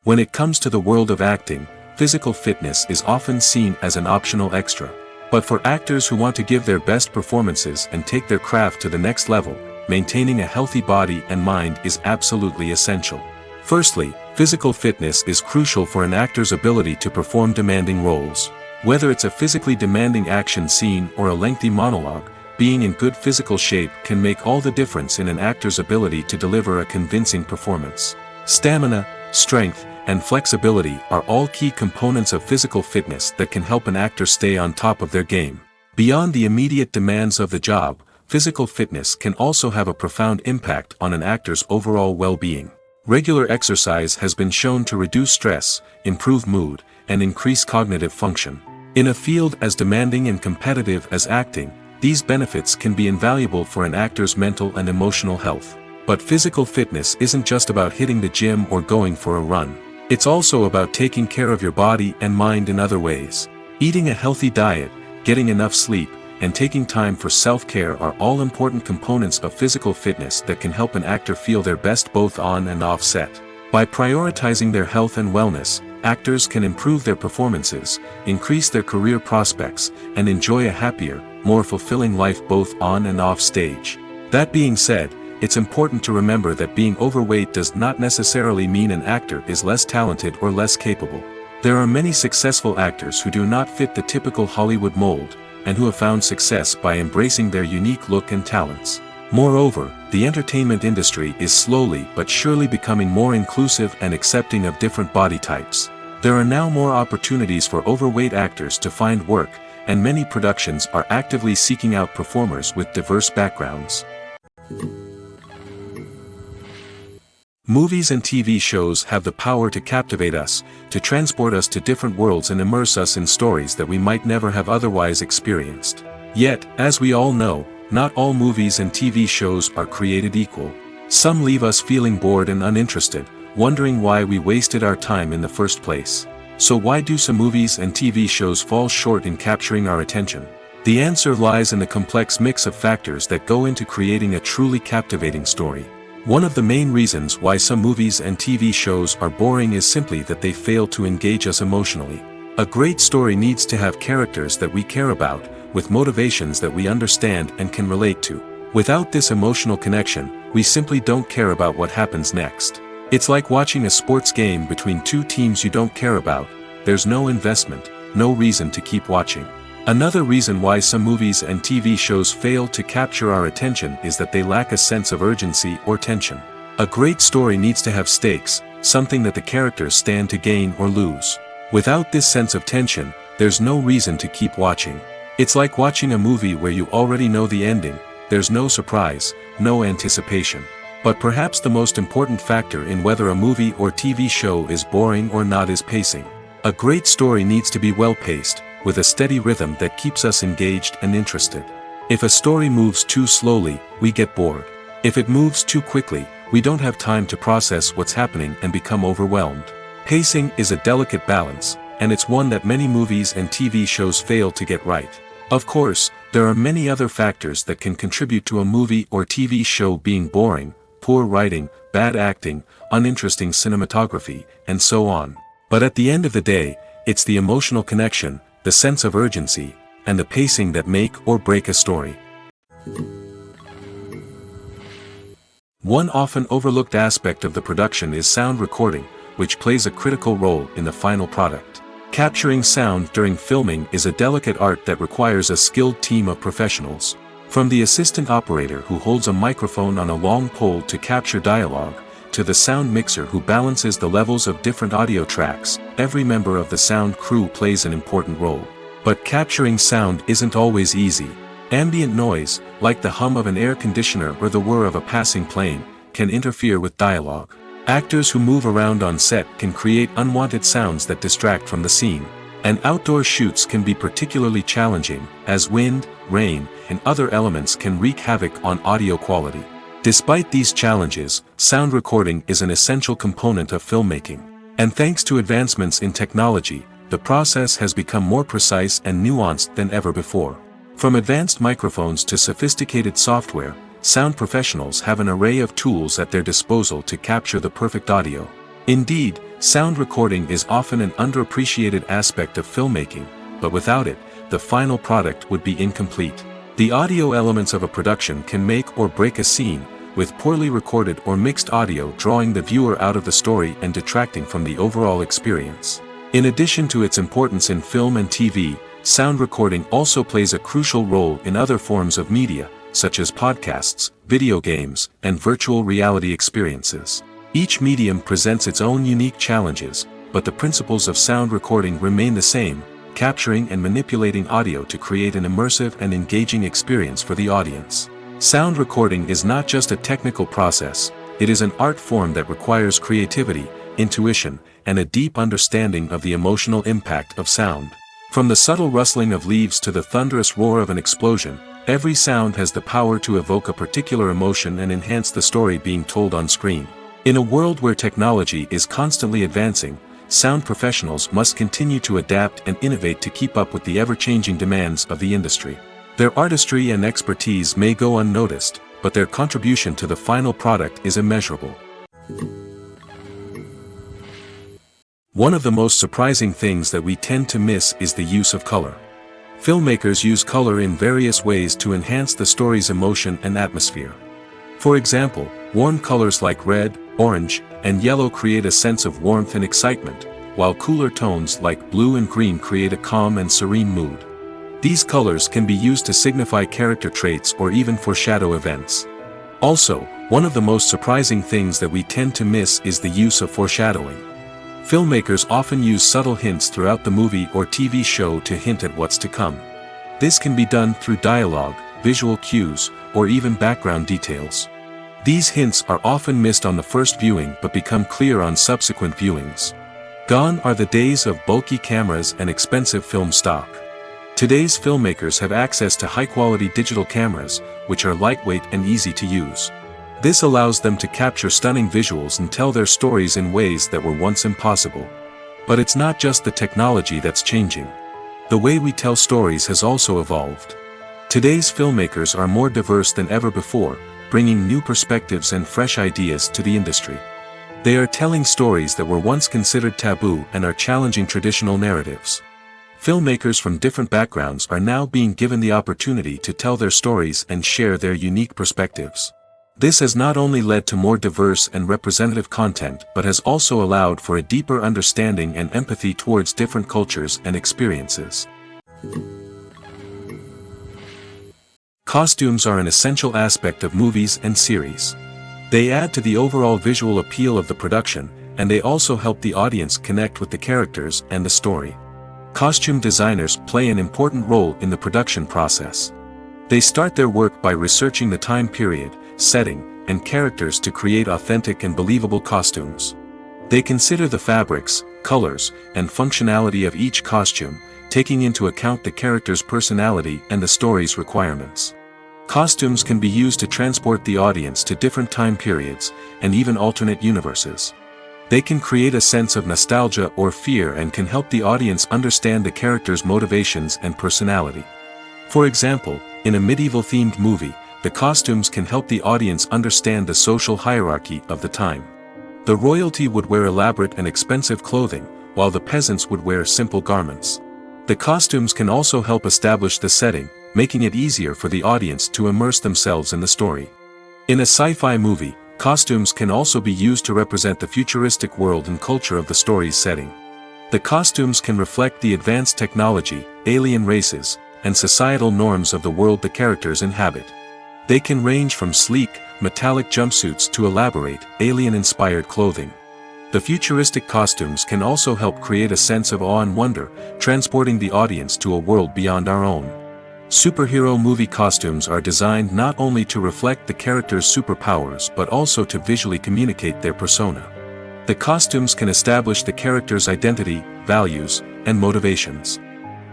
When it comes to the world of acting, physical fitness is often seen as an optional extra. But for actors who want to give their best performances and take their craft to the next level, maintaining a healthy body and mind is absolutely essential. Firstly, physical fitness is crucial for an actor's ability to perform demanding roles. Whether it's a physically demanding action scene or a lengthy monologue, being in good physical shape can make all the difference in an actor's ability to deliver a convincing performance. Stamina, strength, and flexibility are all key components of physical fitness that can help an actor stay on top of their game. Beyond the immediate demands of the job, physical fitness can also have a profound impact on an actor's overall well-being. Regular exercise has been shown to reduce stress, improve mood, and increase cognitive function. In a field as demanding and competitive as acting, these benefits can be invaluable for an actor's mental and emotional health. But physical fitness isn't just about hitting the gym or going for a run. It's also about taking care of your body and mind in other ways. Eating a healthy diet, getting enough sleep, and taking time for self-care are all important components of physical fitness that can help an actor feel their best both on and off set. By prioritizing their health and wellness, actors can improve their performances, increase their career prospects, and enjoy a happier, more fulfilling life both on and off stage. That being said, it's important to remember that being overweight does not necessarily mean an actor is less talented or less capable. There are many successful actors who do not fit the typical Hollywood mold, and who have found success by embracing their unique look and talents. Moreover, the entertainment industry is slowly but surely becoming more inclusive and accepting of different body types. There are now more opportunities for overweight actors to find work, and many productions are actively seeking out performers with diverse backgrounds. Movies and TV shows have the power to captivate us, to transport us to different worlds and immerse us in stories that we might never have otherwise experienced. Yet, as we all know, not all movies and TV shows are created equal. Some leave us feeling bored and uninterested, wondering why we wasted our time in the first place. So why do some movies and TV shows fall short in capturing our attention? The answer lies in the complex mix of factors that go into creating a truly captivating story. One of the main reasons why some movies and TV shows are boring is simply that they fail to engage us emotionally. A great story needs to have characters that we care about, with motivations that we understand and can relate to. Without this emotional connection, we simply don't care about what happens next. It's like watching a sports game between two teams you don't care about. There's no investment, no reason to keep watching. Another reason why some movies and TV shows fail to capture our attention is that they lack a sense of urgency or tension. A great story needs to have stakes, something that the characters stand to gain or lose. Without this sense of tension, there's no reason to keep watching. It's like watching a movie where you already know the ending. There's no surprise, no anticipation. But perhaps the most important factor in whether a movie or TV show is boring or not is pacing. A great story needs to be well-paced, with a steady rhythm that keeps us engaged and interested. If a story moves too slowly, we get bored. If it moves too quickly, we don't have time to process what's happening and become overwhelmed. Pacing is a delicate balance, and it's one that many movies and TV shows fail to get right. Of course, there are many other factors that can contribute to a movie or TV show being boring: poor writing, bad acting, uninteresting cinematography, and so on. But at the end of the day, it's the emotional connection, the sense of urgency, and the pacing that make or break a story. One often overlooked aspect of the production is sound recording, which plays a critical role in the final product. Capturing sound during filming is a delicate art that requires a skilled team of professionals. From the assistant operator who holds a microphone on a long pole to capture dialogue, to the sound mixer who balances the levels of different audio tracks, every member of the sound crew plays an important role. But capturing sound isn't always easy. Ambient noise, like the hum of an air conditioner or the whir of a passing plane, can interfere with dialogue. Actors who move around on set can create unwanted sounds that distract from the scene. And outdoor shoots can be particularly challenging, as wind, rain, and other elements can wreak havoc on audio quality. Despite these challenges, sound recording is an essential component of filmmaking. And thanks to advancements in technology, the process has become more precise and nuanced than ever before. From advanced microphones to sophisticated software, sound professionals have an array of tools at their disposal to capture the perfect audio. Indeed, sound recording is often an underappreciated aspect of filmmaking, but without it, the final product would be incomplete. The audio elements of a production can make or break a scene, with poorly recorded or mixed audio drawing the viewer out of the story and detracting from the overall experience. In addition to its importance in film and TV, sound recording also plays a crucial role in other forms of media, such as podcasts, video games, and virtual reality experiences. Each medium presents its own unique challenges, but the principles of sound recording remain the same: capturing and manipulating audio to create an immersive and engaging experience for the audience. Sound recording is not just a technical process, It is an art form that requires creativity, intuition, and a deep understanding of the emotional impact of sound. From the subtle rustling of leaves to the thunderous roar of an explosion, every sound has the power to evoke a particular emotion and enhance the story being told on screen. In a world where technology is constantly advancing, sound professionals must continue to adapt and innovate to keep up with the ever-changing demands of the industry. Their artistry and expertise may go unnoticed, but their contribution to the final product is immeasurable. One of the most surprising things that we tend to miss is the use of color. Filmmakers use color in various ways to enhance the story's emotion and atmosphere. For example, warm colors like red, orange, and yellow create a sense of warmth and excitement, while cooler tones like blue and green create a calm and serene mood. These colors can be used to signify character traits or even foreshadow events. Also, one of the most surprising things that we tend to miss is the use of foreshadowing. Filmmakers often use subtle hints throughout the movie or TV show to hint at what's to come. This can be done through dialogue, visual cues, or even background details. These hints are often missed on the first viewing but become clear on subsequent viewings. Gone are the days of bulky cameras and expensive film stock. Today's filmmakers have access to high-quality digital cameras, which are lightweight and easy to use. This allows them to capture stunning visuals and tell their stories in ways that were once impossible. But it's not just the technology that's changing. The way we tell stories has also evolved. Today's filmmakers are more diverse than ever before, bringing new perspectives and fresh ideas to the industry. They are telling stories that were once considered taboo and are challenging traditional narratives. Filmmakers from different backgrounds are now being given the opportunity to tell their stories and share their unique perspectives. This has not only led to more diverse and representative content but has also allowed for a deeper understanding and empathy towards different cultures and experiences. Costumes are an essential aspect of movies and series. They add to the overall visual appeal of the production, and they also help the audience connect with the characters and the story. Costume designers play an important role in the production process. They start their work by researching the time period, setting, and characters to create authentic and believable costumes. They consider the fabrics, colors, and functionality of each costume, taking into account the character's personality and the story's requirements. Costumes can be used to transport the audience to different time periods, and even alternate universes. They can create a sense of nostalgia or fear and can help the audience understand the character's motivations and personality. For example, in a medieval-themed movie, the costumes can help the audience understand the social hierarchy of the time. The royalty would wear elaborate and expensive clothing, while the peasants would wear simple garments. The costumes can also help establish the setting, making it easier for the audience to immerse themselves in the story. In a sci-fi movie, costumes can also be used to represent the futuristic world and culture of the story's setting. The costumes can reflect the advanced technology, alien races, and societal norms of the world the characters inhabit. They can range from sleek, metallic jumpsuits to elaborate, alien-inspired clothing. The futuristic costumes can also help create a sense of awe and wonder, transporting the audience to a world beyond our own. Superhero movie costumes are designed not only to reflect the character's superpowers but also to visually communicate their persona. The costumes can establish the character's identity, values, and motivations.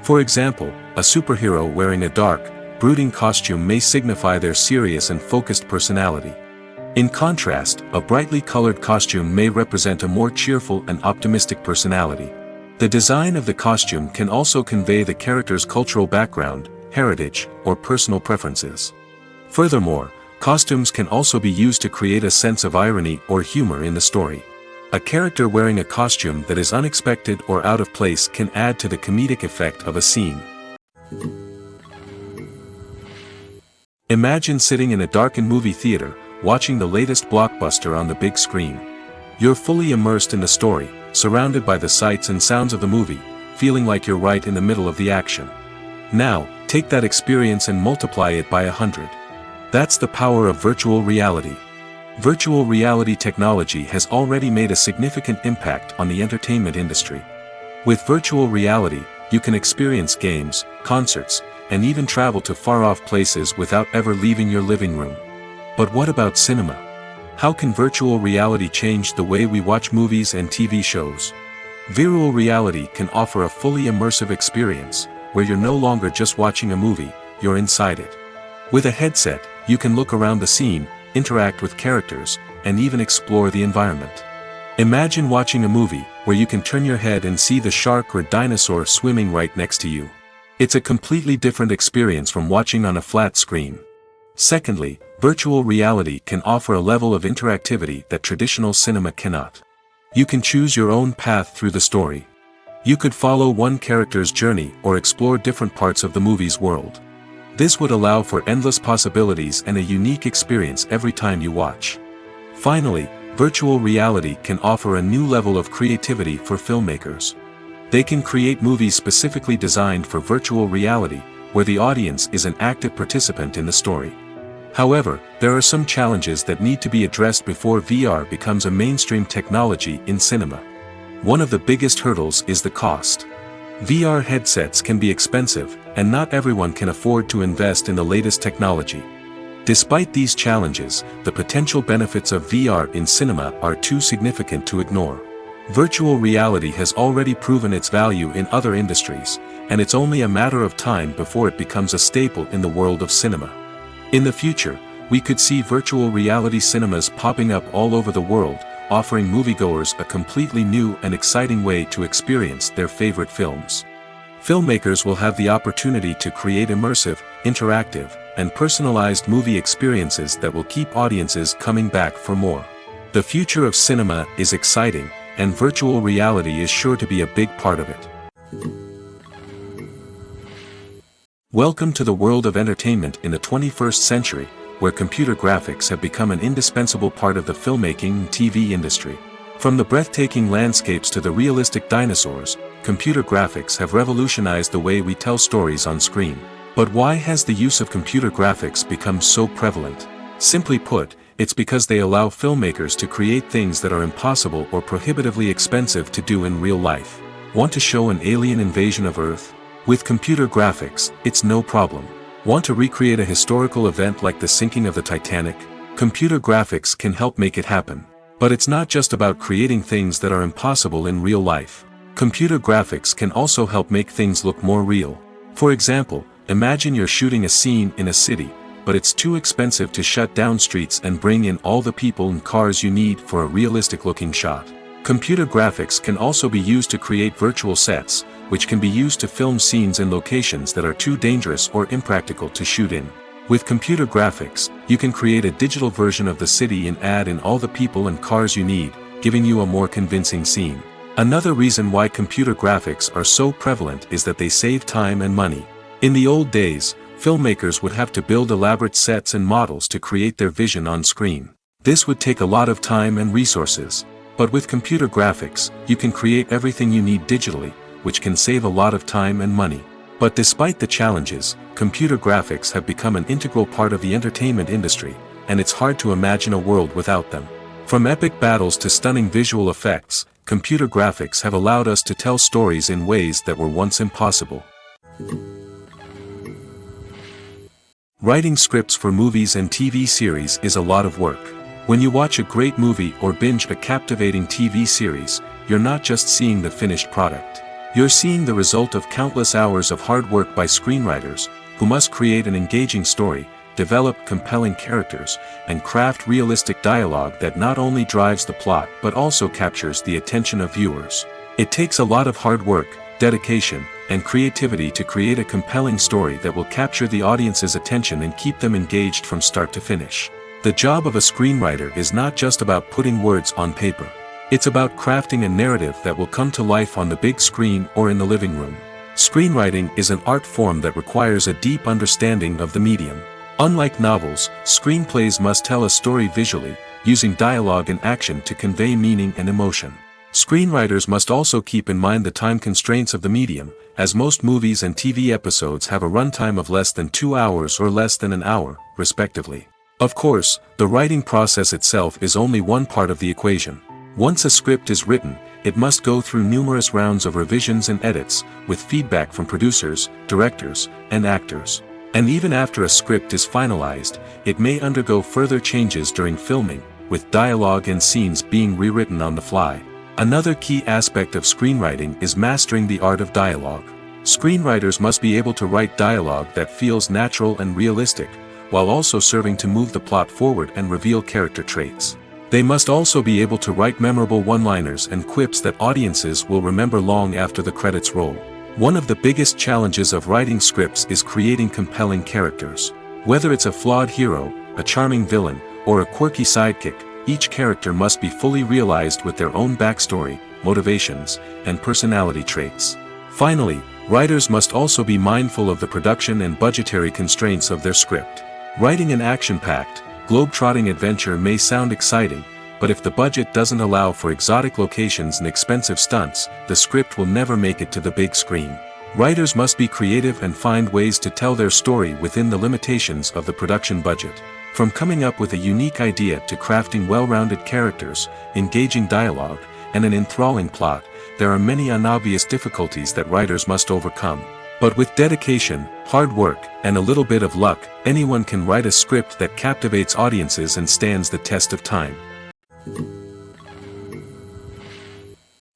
For example, a superhero wearing a dark, brooding costume may signify their serious and focused personality. In contrast, a brightly colored costume may represent a more cheerful and optimistic personality. The design of the costume can also convey the character's cultural background, heritage, or personal preferences. Furthermore, costumes can also be used to create a sense of irony or humor in the story. A character wearing a costume that is unexpected or out of place can add to the comedic effect of a scene. Imagine sitting in a darkened movie theater, watching the latest blockbuster on the big screen. You're fully immersed in the story, surrounded by the sights and sounds of the movie, feeling like you're right in the middle of the action. Now, take that experience and multiply it by 100. That's the power of virtual reality. Virtual reality technology has already made a significant impact on the entertainment industry. With virtual reality, you can experience games, concerts, and even travel to far-off places without ever leaving your living room. But what about cinema? How can virtual reality change the way we watch movies and TV shows? Virtual reality can offer a fully immersive experience, where you're no longer just watching a movie, you're inside it. With a headset, you can look around the scene, interact with characters, and even explore the environment. Imagine watching a movie, where you can turn your head and see the shark or dinosaur swimming right next to you. It's a completely different experience from watching on a flat screen. Secondly, virtual reality can offer a level of interactivity that traditional cinema cannot. You can choose your own path through the story. You could follow one character's journey or explore different parts of the movie's world. This would allow for endless possibilities and a unique experience every time you watch. Finally, virtual reality can offer a new level of creativity for filmmakers. They can create movies specifically designed for virtual reality, where the audience is an active participant in the story. However, there are some challenges that need to be addressed before VR becomes a mainstream technology in cinema. One of the biggest hurdles is the cost. VR headsets can be expensive, and not everyone can afford to invest in the latest technology. Despite these challenges, the potential benefits of VR in cinema are too significant to ignore. Virtual reality has already proven its value in other industries, and it's only a matter of time before it becomes a staple in the world of cinema. In the future, we could see virtual reality cinemas popping up all over the world, offering moviegoers a completely new and exciting way to experience their favorite films. Filmmakers will have the opportunity to create immersive, interactive, and personalized movie experiences that will keep audiences coming back for more. The future of cinema is exciting, and virtual reality is sure to be a big part of it. Welcome to the world of entertainment in the 21st century, where computer graphics have become an indispensable part of the filmmaking and TV industry. From the breathtaking landscapes to the realistic dinosaurs, computer graphics have revolutionized the way we tell stories on screen. But why has the use of computer graphics become so prevalent? Simply put, it's because they allow filmmakers to create things that are impossible or prohibitively expensive to do in real life. Want to show an alien invasion of Earth? With computer graphics, it's no problem. Want to recreate a historical event like the sinking of the Titanic? Computer graphics can help make it happen. But it's not just about creating things that are impossible in real life. Computer graphics can also help make things look more real. For example, imagine you're shooting a scene in a city, but it's too expensive to shut down streets and bring in all the people and cars you need for a realistic-looking shot. Computer graphics can also be used to create virtual sets, which can be used to film scenes in locations that are too dangerous or impractical to shoot in. With computer graphics, you can create a digital version of the city and add in all the people and cars you need, giving you a more convincing scene. Another reason why computer graphics are so prevalent is that they save time and money. In the old days, filmmakers would have to build elaborate sets and models to create their vision on screen. This would take a lot of time and resources. But with computer graphics, you can create everything you need digitally, which can save a lot of time and money. But despite the challenges, computer graphics have become an integral part of the entertainment industry, and it's hard to imagine a world without them. From epic battles to stunning visual effects, computer graphics have allowed us to tell stories in ways that were once impossible. Writing scripts for movies and TV series is a lot of work. When you watch a great movie or binge a captivating TV series, you're not just seeing the finished product. You're seeing the result of countless hours of hard work by screenwriters, who must create an engaging story, develop compelling characters, and craft realistic dialogue that not only drives the plot but also captures the attention of viewers. It takes a lot of hard work, dedication, and creativity to create a compelling story that will capture the audience's attention and keep them engaged from start to finish. The job of a screenwriter is not just about putting words on paper. It's about crafting a narrative that will come to life on the big screen or in the living room. Screenwriting is an art form that requires a deep understanding of the medium. Unlike novels, screenplays must tell a story visually, using dialogue and action to convey meaning and emotion. Screenwriters must also keep in mind the time constraints of the medium, as most movies and TV episodes have a runtime of less than 2 hours or less than an hour, respectively. Of course, the writing process itself is only one part of the equation. Once a script is written, it must go through numerous rounds of revisions and edits, with feedback from producers, directors, and actors. And even after a script is finalized, it may undergo further changes during filming, with dialogue and scenes being rewritten on the fly. Another key aspect of screenwriting is mastering the art of dialogue. Screenwriters must be able to write dialogue that feels natural and realistic, while also serving to move the plot forward and reveal character traits. They must also be able to write memorable one-liners and quips that audiences will remember long after the credits roll. One of the biggest challenges of writing scripts is creating compelling characters. Whether it's a flawed hero, a charming villain, or a quirky sidekick, each character must be fully realized with their own backstory, motivations, and personality traits. Finally, writers must also be mindful of the production and budgetary constraints of their script. Writing an action-packed, globe-trotting adventure may sound exciting, but if the budget doesn't allow for exotic locations and expensive stunts, the script will never make it to the big screen. Writers must be creative and find ways to tell their story within the limitations of the production budget. From coming up with a unique idea to crafting well-rounded characters, engaging dialogue, and an enthralling plot, there are many unobvious difficulties that writers must overcome. But with dedication, hard work, and a little bit of luck, anyone can write a script that captivates audiences and stands the test of time.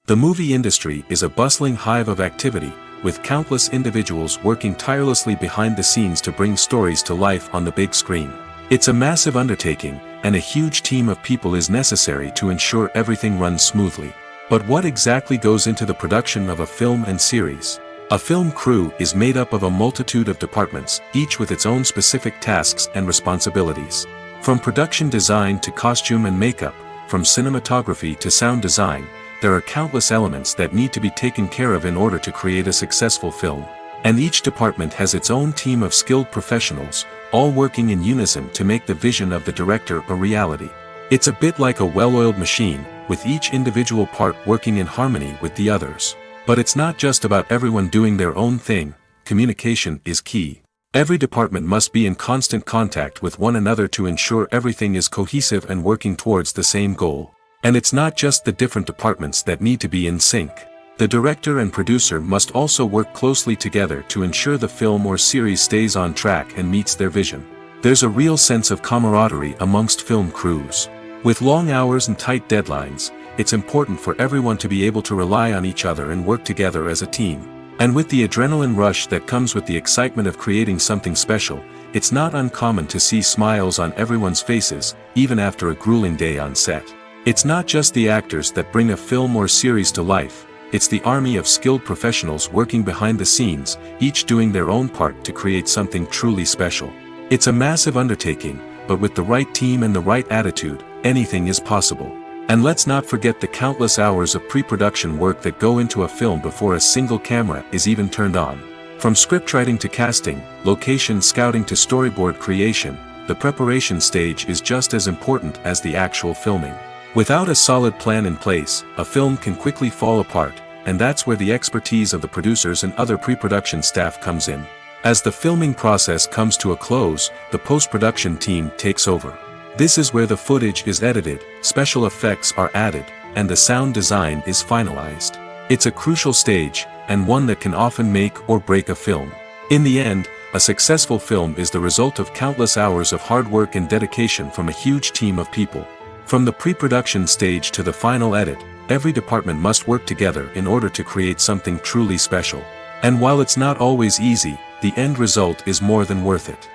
The movie industry is a bustling hive of activity, with countless individuals working tirelessly behind the scenes to bring stories to life on the big screen. It's a massive undertaking, and a huge team of people is necessary to ensure everything runs smoothly. But what exactly goes into the production of a film and series? A film crew is made up of a multitude of departments, each with its own specific tasks and responsibilities. From production design to costume and makeup, from cinematography to sound design, there are countless elements that need to be taken care of in order to create a successful film. And each department has its own team of skilled professionals, all working in unison to make the vision of the director a reality. It's a bit like a well-oiled machine, with each individual part working in harmony with the others. But it's not just about everyone doing their own thing. Communication is key. Every department must be in constant contact with one another to ensure everything is cohesive and working towards the same goal. And it's not just the different departments that need to be in sync. The director and producer must also work closely together to ensure the film or series stays on track and meets their vision. There's a real sense of camaraderie amongst film crews. With long hours and tight deadlines, it's important for everyone to be able to rely on each other and work together as a team. And with the adrenaline rush that comes with the excitement of creating something special, it's not uncommon to see smiles on everyone's faces, even after a grueling day on set. It's not just the actors that bring a film or series to life, it's the army of skilled professionals working behind the scenes, each doing their own part to create something truly special. It's a massive undertaking, but with the right team and the right attitude, anything is possible. And let's not forget the countless hours of pre-production work that go into a film before a single camera is even turned on. From scriptwriting to casting, location scouting to storyboard creation, the preparation stage is just as important as the actual filming. Without a solid plan in place, a film can quickly fall apart, and that's where the expertise of the producers and other pre-production staff comes in. As the filming process comes to a close, the post-production team takes over. This is where the footage is edited, special effects are added, and the sound design is finalized. It's a crucial stage, and one that can often make or break a film. In the end, a successful film is the result of countless hours of hard work and dedication from a huge team of people. From the pre-production stage to the final edit, every department must work together in order to create something truly special. And while it's not always easy, the end result is more than worth it.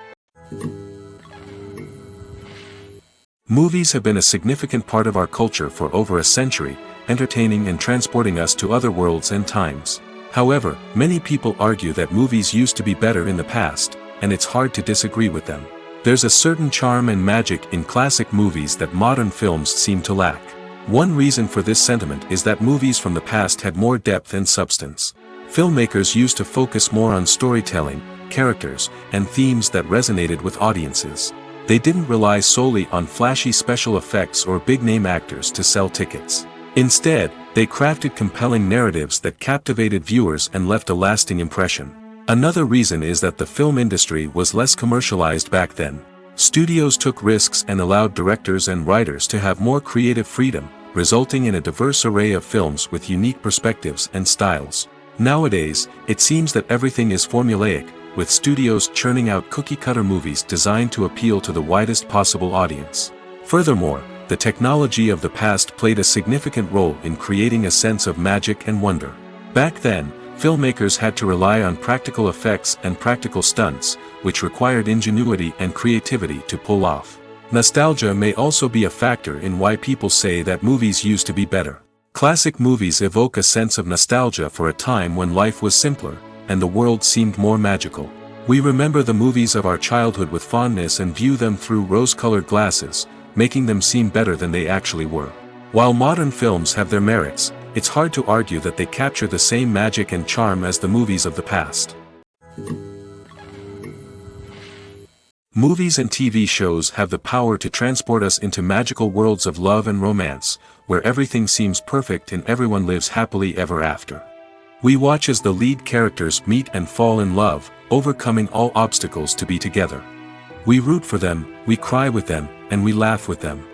Movies have been a significant part of our culture for over a century, entertaining and transporting us to other worlds and times. However, many people argue that movies used to be better in the past, and it's hard to disagree with them. There's a certain charm and magic in classic movies that modern films seem to lack. One reason for this sentiment is that movies from the past had more depth and substance. Filmmakers used to focus more on storytelling, characters, and themes that resonated with audiences. They didn't rely solely on flashy special effects or big-name actors to sell tickets. Instead, they crafted compelling narratives that captivated viewers and left a lasting impression. Another reason is that the film industry was less commercialized back then. Studios took risks and allowed directors and writers to have more creative freedom, resulting in a diverse array of films with unique perspectives and styles. Nowadays, it seems that everything is formulaic, with studios churning out cookie-cutter movies designed to appeal to the widest possible audience. Furthermore, the technology of the past played a significant role in creating a sense of magic and wonder. Back then, filmmakers had to rely on practical effects and practical stunts, which required ingenuity and creativity to pull off. Nostalgia may also be a factor in why people say that movies used to be better. Classic movies evoke a sense of nostalgia for a time when life was simpler, and the world seemed more magical. We remember the movies of our childhood with fondness and view them through rose-colored glasses, making them seem better than they actually were. While modern films have their merits, it's hard to argue that they capture the same magic and charm as the movies of the past. Movies and TV shows have the power to transport us into magical worlds of love and romance, where everything seems perfect and everyone lives happily ever after. We watch as the lead characters meet and fall in love, overcoming all obstacles to be together. We root for them, we cry with them, and we laugh with them.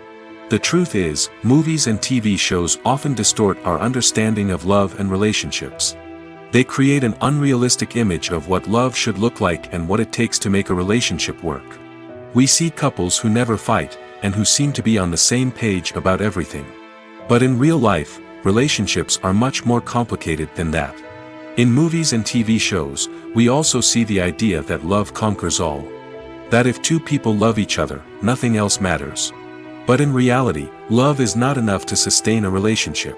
The truth is, movies and TV shows often distort our understanding of love and relationships. They create an unrealistic image of what love should look like and what it takes to make a relationship work. We see couples who never fight, and who seem to be on the same page about everything. But in real life, relationships are much more complicated than that. In movies and TV shows, we also see the idea that love conquers all. That if two people love each other, nothing else matters. But in reality, love is not enough to sustain a relationship.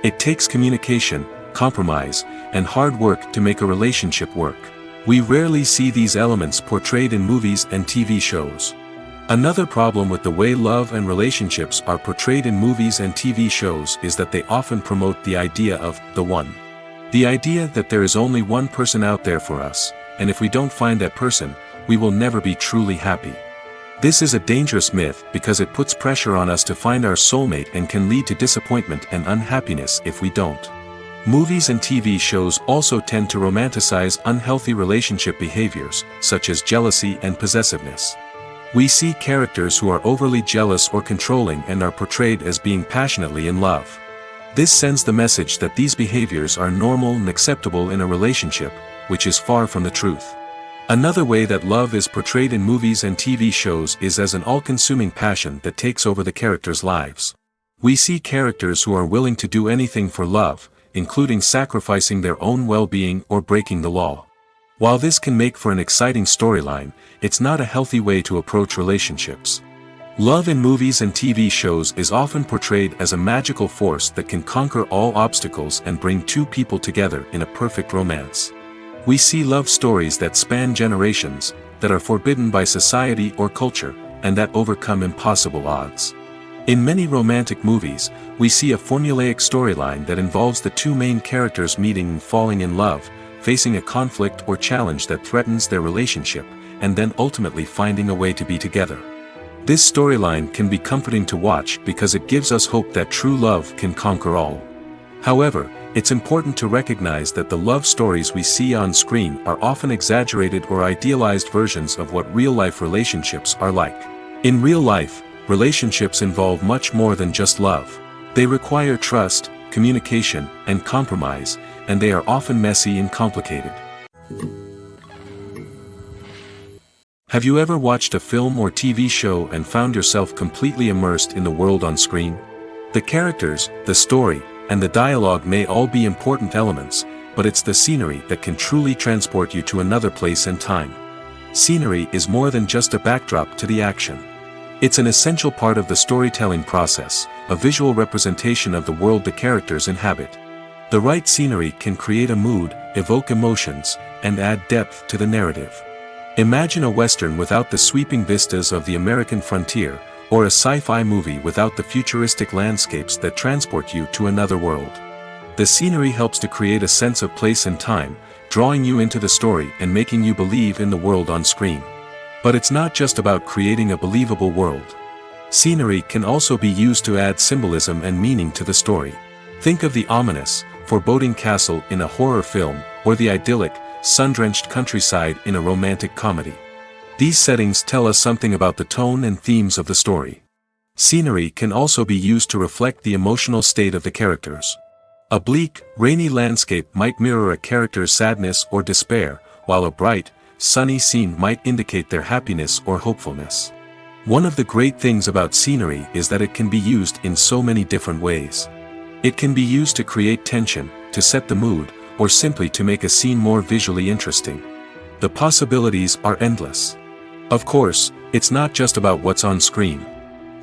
It takes communication, compromise, and hard work to make a relationship work. We rarely see these elements portrayed in movies and TV shows. Another problem with the way love and relationships are portrayed in movies and TV shows is that they often promote the idea of the one. The idea that there is only one person out there for us, and if we don't find that person, we will never be truly happy. This is a dangerous myth because it puts pressure on us to find our soulmate and can lead to disappointment and unhappiness if we don't. Movies and TV shows also tend to romanticize unhealthy relationship behaviors, such as jealousy and possessiveness. We see characters who are overly jealous or controlling and are portrayed as being passionately in love. This sends the message that these behaviors are normal and acceptable in a relationship, which is far from the truth. Another way that love is portrayed in movies and TV shows is as an all-consuming passion that takes over the characters' lives. We see characters who are willing to do anything for love, including sacrificing their own well-being or breaking the law. While this can make for an exciting storyline, it's not a healthy way to approach relationships. Love in movies and TV shows is often portrayed as a magical force that can conquer all obstacles and bring two people together in a perfect romance. We see love stories that span generations, that are forbidden by society or culture, and that overcome impossible odds. In many romantic movies, we see a formulaic storyline that involves the two main characters meeting and falling in love, facing a conflict or challenge that threatens their relationship, and then ultimately finding a way to be together. This storyline can be comforting to watch because it gives us hope that true love can conquer all. However, it's important to recognize that the love stories we see on screen are often exaggerated or idealized versions of what real-life relationships are like. In real life, relationships involve much more than just love. They require trust, communication, and compromise, and they are often messy and complicated. Have you ever watched a film or TV show and found yourself completely immersed in the world on screen? The characters, the story, and the dialogue may all be important elements, but it's the scenery that can truly transport you to another place and time. Scenery is more than just a backdrop to the action. It's an essential part of the storytelling process, a visual representation of the world the characters inhabit. The right scenery can create a mood, evoke emotions, and add depth to the narrative. Imagine a Western without the sweeping vistas of the American frontier, or a sci-fi movie without the futuristic landscapes that transport you to another world. The scenery helps to create a sense of place and time, drawing you into the story and making you believe in the world on screen. But it's not just about creating a believable world. Scenery can also be used to add symbolism and meaning to the story. Think of the ominous, foreboding castle in a horror film, or the idyllic, sun-drenched countryside in a romantic comedy. These settings tell us something about the tone and themes of the story. Scenery can also be used to reflect the emotional state of the characters. A bleak, rainy landscape might mirror a character's sadness or despair, while a bright, sunny scene might indicate their happiness or hopefulness. One of the great things about scenery is that it can be used in so many different ways. It can be used to create tension, to set the mood, or simply to make a scene more visually interesting. The possibilities are endless. Of course, it's not just about what's on screen.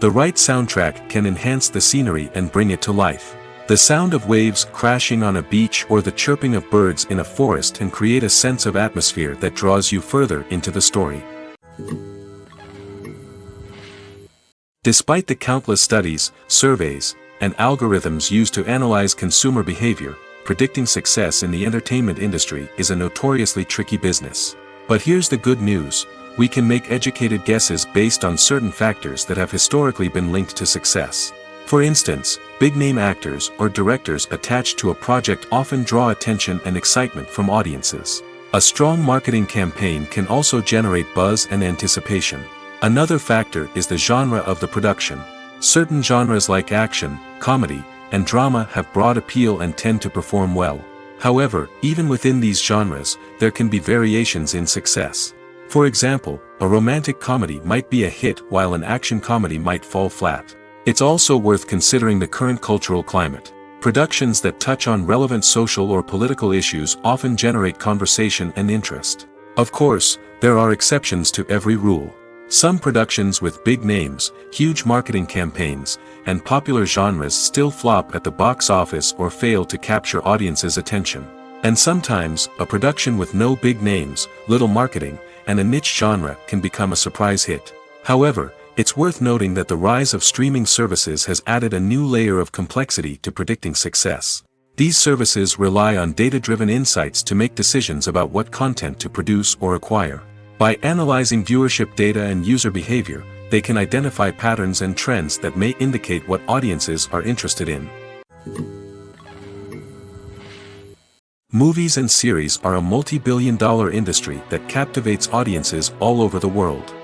The right soundtrack can enhance the scenery and bring it to life. The sound of waves crashing on a beach or the chirping of birds in a forest can create a sense of atmosphere that draws you further into the story. Despite the countless studies, surveys, and algorithms used to analyze consumer behavior, predicting success in the entertainment industry is a notoriously tricky business. But here's the good news: we can make educated guesses based on certain factors that have historically been linked to success. For instance, big-name actors or directors attached to a project often draw attention and excitement from audiences. A strong marketing campaign can also generate buzz and anticipation. Another factor is the genre of the production. Certain genres like action, comedy, and drama have broad appeal and tend to perform well. However, even within these genres, there can be variations in success. For example, a romantic comedy might be a hit while an action comedy might fall flat. It's also worth considering the current cultural climate. Productions that touch on relevant social or political issues often generate conversation and interest. Of course, there are exceptions to every rule. Some productions with big names, huge marketing campaigns, and popular genres still flop at the box office or fail to capture audiences' attention. And sometimes, a production with no big names, little marketing, and a niche genre can become a surprise hit. However, it's worth noting that the rise of streaming services has added a new layer of complexity to predicting success. These services rely on data-driven insights to make decisions about what content to produce or acquire. By analyzing viewership data and user behavior, they can identify patterns and trends that may indicate what audiences are interested in. Movies and series are a multi-billion-dollar industry that captivates audiences all over the world.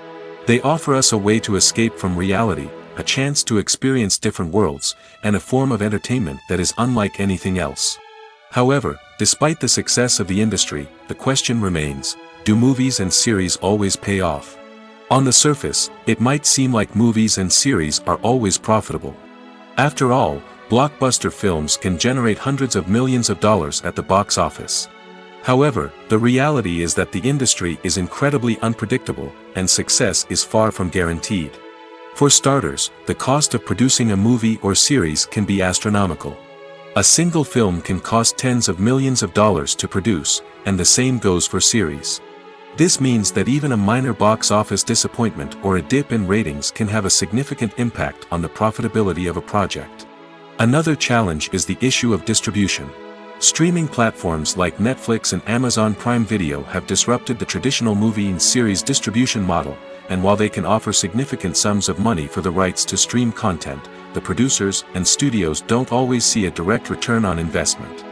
They offer us a way to escape from reality, a chance to experience different worlds, and a form of entertainment that is unlike anything else. However, despite the success of the industry, the question remains: do movies and series always pay off? On the surface, it might seem like movies and series are always profitable. After all, blockbuster films can generate hundreds of millions of dollars at the box office. However, the reality is that the industry is incredibly unpredictable, and success is far from guaranteed. For starters, the cost of producing a movie or series can be astronomical. A single film can cost tens of millions of dollars to produce, and the same goes for series. This means that even a minor box office disappointment or a dip in ratings can have a significant impact on the profitability of a project. Another challenge is the issue of distribution. Streaming platforms like Netflix and Amazon Prime Video have disrupted the traditional movie and series distribution model, and while they can offer significant sums of money for the rights to stream content, the producers and studios don't always see a direct return on investment.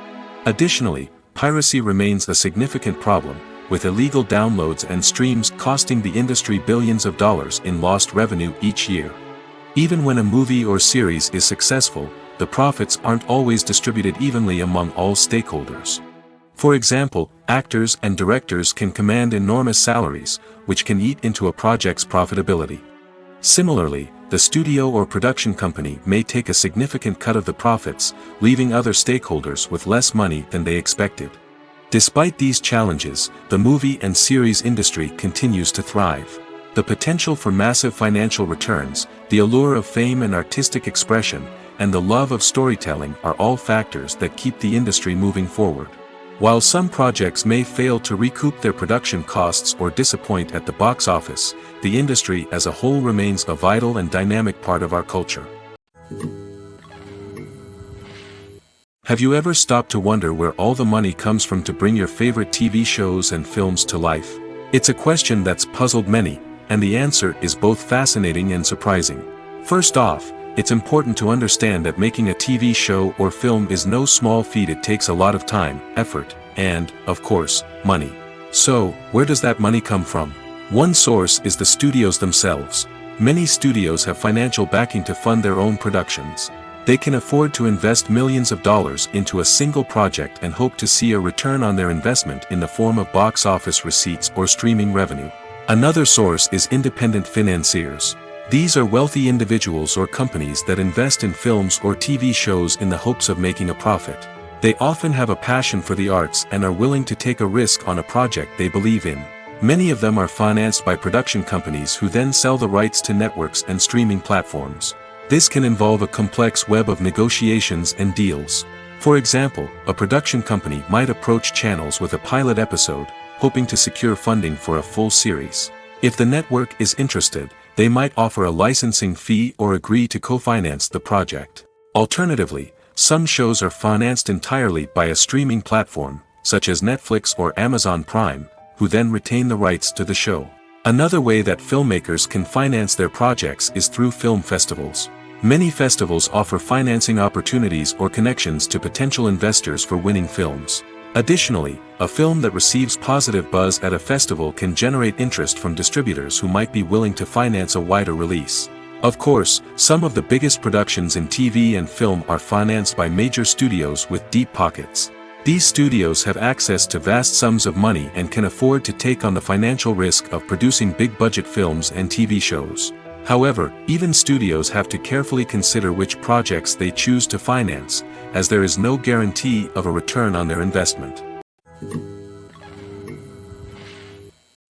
Additionally, piracy remains a significant problem, with illegal downloads and streams costing the industry billions of dollars in lost revenue each year. Even when a movie or series is successful, the profits aren't always distributed evenly among all stakeholders. For example, actors and directors can command enormous salaries, which can eat into a project's profitability. Similarly, the studio or production company may take a significant cut of the profits, leaving other stakeholders with less money than they expected. Despite these challenges, the movie and series industry continues to thrive. The potential for massive financial returns, the allure of fame and artistic expression, and the love of storytelling are all factors that keep the industry moving forward. While some projects may fail to recoup their production costs or disappoint at the box office, the industry as a whole remains a vital and dynamic part of our culture. Have you ever stopped to wonder where all the money comes from to bring your favorite TV shows and films to life? It's a question that's puzzled many, and the answer is both fascinating and surprising. First off, it's important to understand that making a TV show or film is no small feat. It takes a lot of time, effort, and, of course, money. So, where does that money come from? One source is the studios themselves. Many studios have financial backing to fund their own productions. They can afford to invest millions of dollars into a single project and hope to see a return on their investment in the form of box office receipts or streaming revenue. Another source is independent financiers. These are wealthy individuals or companies that invest in films or TV shows in the hopes of making a profit. They often have a passion for the arts and are willing to take a risk on a project they believe in. Many of them are financed by production companies who then sell the rights to networks and streaming platforms. This can involve a complex web of negotiations and deals. For example, a production company might approach channels with a pilot episode, hoping to secure funding for a full series. If the network is interested, they might offer a licensing fee or agree to co-finance the project. Alternatively, some shows are financed entirely by a streaming platform, such as Netflix or Amazon Prime, who then retain the rights to the show. Another way that filmmakers can finance their projects is through film festivals. Many festivals offer financing opportunities or connections to potential investors for winning films. Additionally, a film that receives positive buzz at a festival can generate interest from distributors who might be willing to finance a wider release. Of course, some of the biggest productions in TV and film are financed by major studios with deep pockets. These studios have access to vast sums of money and can afford to take on the financial risk of producing big-budget films and TV shows. However, even studios have to carefully consider which projects they choose to finance, as there is no guarantee of a return on their investment.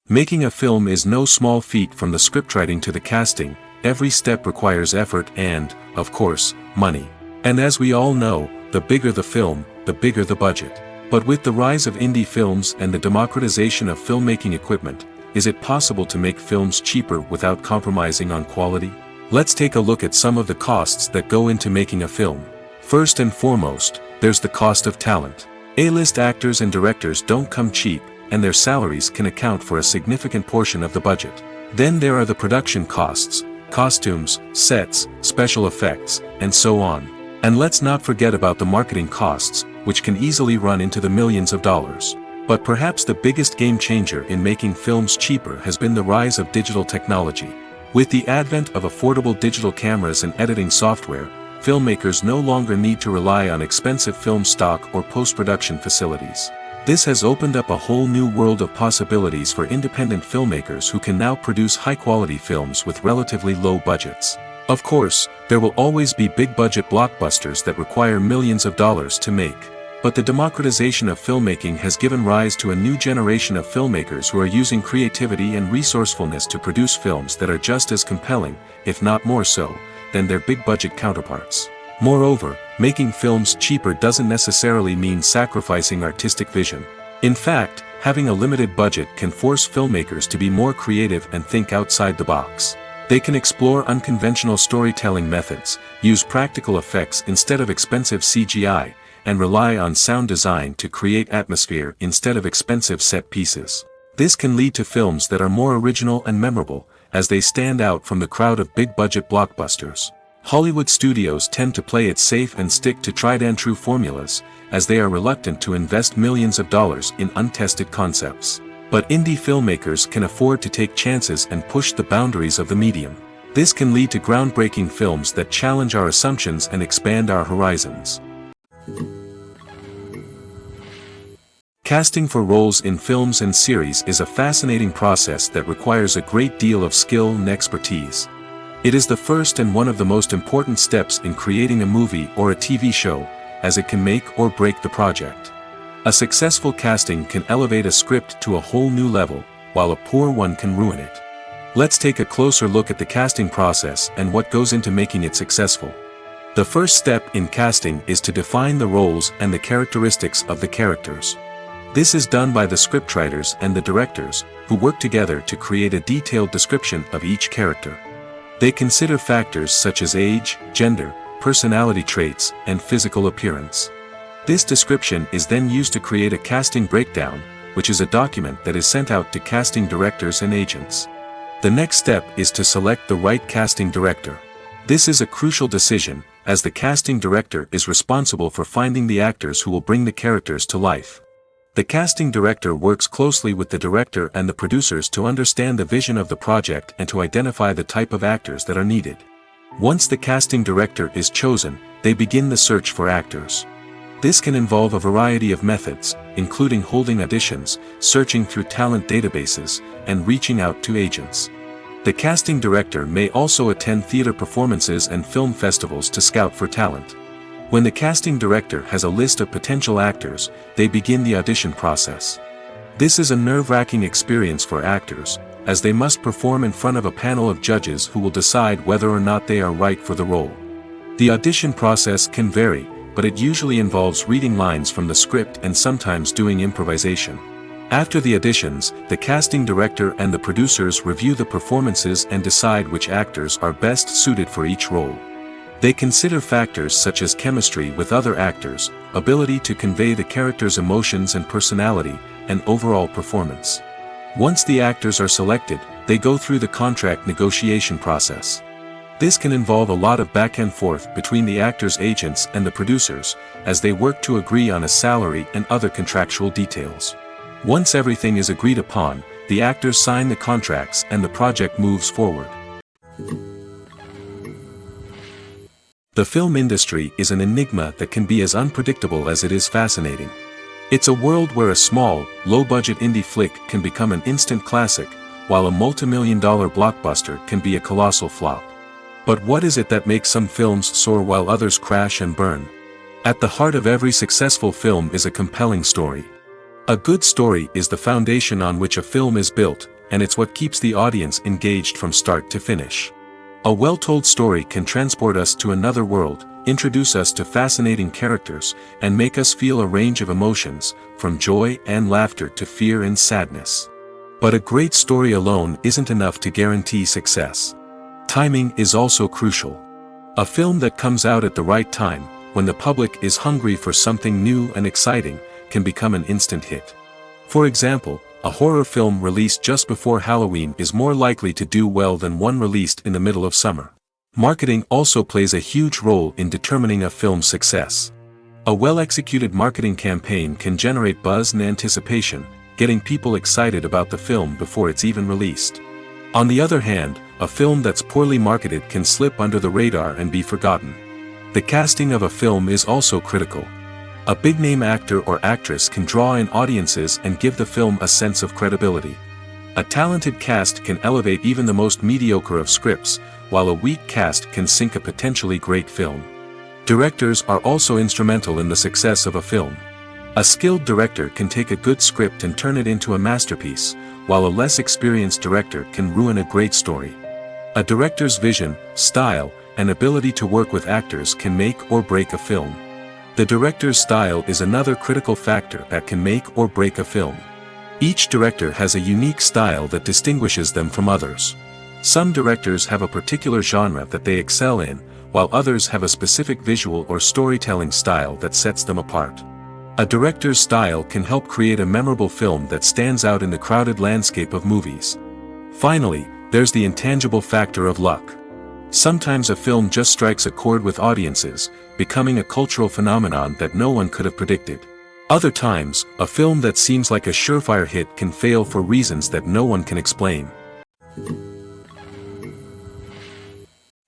Making a film is no small feat. From the scriptwriting to the casting, every step requires effort and, of course, money. And as we all know, the bigger the film, the bigger the budget. But with the rise of indie films and the democratization of filmmaking equipment, is it possible to make films cheaper without compromising on quality? Let's take a look at some of the costs that go into making a film. First and foremost, there's the cost of talent. A-list actors and directors don't come cheap, and their salaries can account for a significant portion of the budget. Then there are the production costs, costumes, sets, special effects, and so on. And let's not forget about the marketing costs, which can easily run into the millions of dollars. But perhaps the biggest game changer in making films cheaper has been the rise of digital technology. With the advent of affordable digital cameras and editing software, filmmakers no longer need to rely on expensive film stock or post-production facilities. This has opened up a whole new world of possibilities for independent filmmakers who can now produce high-quality films with relatively low budgets. Of course, there will always be big-budget blockbusters that require millions of dollars to make. But the democratization of filmmaking has given rise to a new generation of filmmakers who are using creativity and resourcefulness to produce films that are just as compelling, if not more so, than their big-budget counterparts. Moreover, making films cheaper doesn't necessarily mean sacrificing artistic vision. In fact, having a limited budget can force filmmakers to be more creative and think outside the box. They can explore unconventional storytelling methods, use practical effects instead of expensive CGI, and rely on sound design to create atmosphere instead of expensive set pieces. This can lead to films that are more original and memorable, as they stand out from the crowd of big-budget blockbusters. Hollywood studios tend to play it safe and stick to tried-and-true formulas, as they are reluctant to invest millions of dollars in untested concepts. But indie filmmakers can afford to take chances and push the boundaries of the medium. This can lead to groundbreaking films that challenge our assumptions and expand our horizons. Casting for roles in films and series is a fascinating process that requires a great deal of skill and expertise. It is the first and one of the most important steps in creating a movie or a TV show, as it can make or break the project. A successful casting can elevate a script to a whole new level, while a poor one can ruin it. Let's take a closer look at the casting process and what goes into making it successful. The first step in casting is to define the roles and the characteristics of the characters. This is done by the scriptwriters and the directors, who work together to create a detailed description of each character. They consider factors such as age, gender, personality traits, and physical appearance. This description is then used to create a casting breakdown, which is a document that is sent out to casting directors and agents. The next step is to select the right casting director. This is a crucial decision, as the casting director is responsible for finding the actors who will bring the characters to life. The casting director works closely with the director and the producers to understand the vision of the project and to identify the type of actors that are needed. Once the casting director is chosen, they begin the search for actors. This can involve a variety of methods, including holding auditions, searching through talent databases, and reaching out to agents. The casting director may also attend theater performances and film festivals to scout for talent. When the casting director has a list of potential actors, they begin the audition process. This is a nerve-wracking experience for actors, as they must perform in front of a panel of judges who will decide whether or not they are right for the role. The audition process can vary, but it usually involves reading lines from the script and sometimes doing improvisation. After the auditions, the casting director and the producers review the performances and decide which actors are best suited for each role. They consider factors such as chemistry with other actors, ability to convey the character's emotions and personality, and overall performance. Once the actors are selected, they go through the contract negotiation process. This can involve a lot of back and forth between the actors' agents and the producers, as they work to agree on a salary and other contractual details. Once everything is agreed upon, the actors sign the contracts and the project moves forward. The film industry is an enigma that can be as unpredictable as it is fascinating. It's a world where a small, low-budget indie flick can become an instant classic, while a multi-million-dollar blockbuster can be a colossal flop. But what is it that makes some films soar while others crash and burn? At the heart of every successful film is a compelling story. A good story is the foundation on which a film is built, and it's what keeps the audience engaged from start to finish. A well-told story can transport us to another world, introduce us to fascinating characters, and make us feel a range of emotions, from joy and laughter to fear and sadness. But a great story alone isn't enough to guarantee success. Timing is also crucial. A film that comes out at the right time, when the public is hungry for something new and exciting, can become an instant hit. For example, a horror film released just before Halloween is more likely to do well than one released in the middle of summer. Marketing also plays a huge role in determining a film's success. A well-executed marketing campaign can generate buzz and anticipation, getting people excited about the film before it's even released. On the other hand, a film that's poorly marketed can slip under the radar and be forgotten. The casting of a film is also critical. A big-name actor or actress can draw in audiences and give the film a sense of credibility. A talented cast can elevate even the most mediocre of scripts, while a weak cast can sink a potentially great film. Directors are also instrumental in the success of a film. A skilled director can take a good script and turn it into a masterpiece, while a less experienced director can ruin a great story. A director's vision, style, and ability to work with actors can make or break a film. The director's style is another critical factor that can make or break a film. Each director has a unique style that distinguishes them from others. Some directors have a particular genre that they excel in, while others have a specific visual or storytelling style that sets them apart. A director's style can help create a memorable film that stands out in the crowded landscape of movies. Finally, there's the intangible factor of luck. Sometimes a film just strikes a chord with audiences, becoming a cultural phenomenon that no one could have predicted. Other times, a film that seems like a surefire hit can fail for reasons that no one can explain.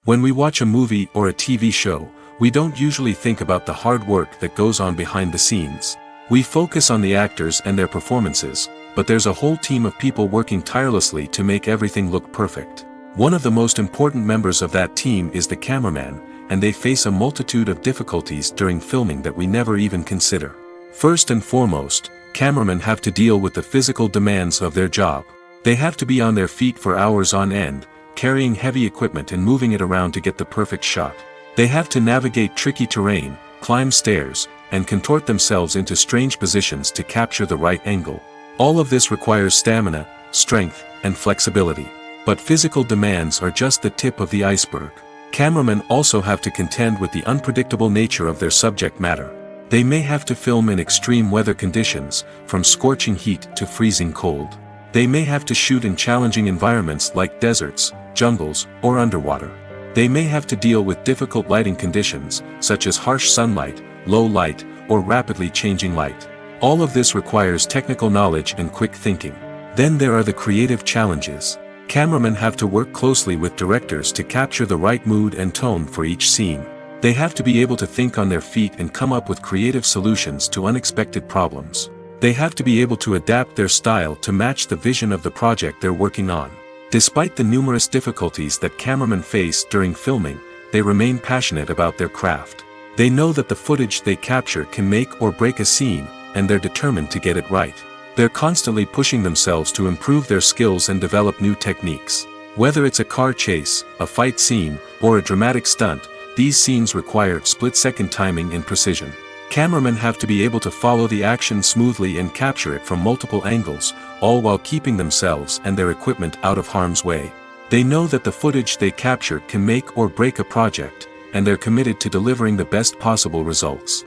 When we watch a movie or a TV show, we don't usually think about the hard work that goes on behind the scenes. We focus on the actors and their performances, but there's a whole team of people working tirelessly to make everything look perfect. One of the most important members of that team is the cameraman, and they face a multitude of difficulties during filming that we never even consider. First and foremost, cameramen have to deal with the physical demands of their job. They have to be on their feet for hours on end, carrying heavy equipment and moving it around to get the perfect shot. They have to navigate tricky terrain, climb stairs, and contort themselves into strange positions to capture the right angle. All of this requires stamina, strength, and flexibility. But physical demands are just the tip of the iceberg. Cameramen also have to contend with the unpredictable nature of their subject matter. They may have to film in extreme weather conditions, from scorching heat to freezing cold. They may have to shoot in challenging environments like deserts, jungles, or underwater. They may have to deal with difficult lighting conditions, such as harsh sunlight, low light, or rapidly changing light. All of this requires technical knowledge and quick thinking. Then there are the creative challenges. Cameramen have to work closely with directors to capture the right mood and tone for each scene. They have to be able to think on their feet and come up with creative solutions to unexpected problems. They have to be able to adapt their style to match the vision of the project they're working on. Despite the numerous difficulties that cameramen face during filming, they remain passionate about their craft. They know that the footage they capture can make or break a scene, and they're determined to get it right. They're constantly pushing themselves to improve their skills and develop new techniques. Whether it's a car chase, a fight scene, or a dramatic stunt, these scenes require split-second timing and precision. Cameramen have to be able to follow the action smoothly and capture it from multiple angles, all while keeping themselves and their equipment out of harm's way. They know that the footage they capture can make or break a project, and they're committed to delivering the best possible results.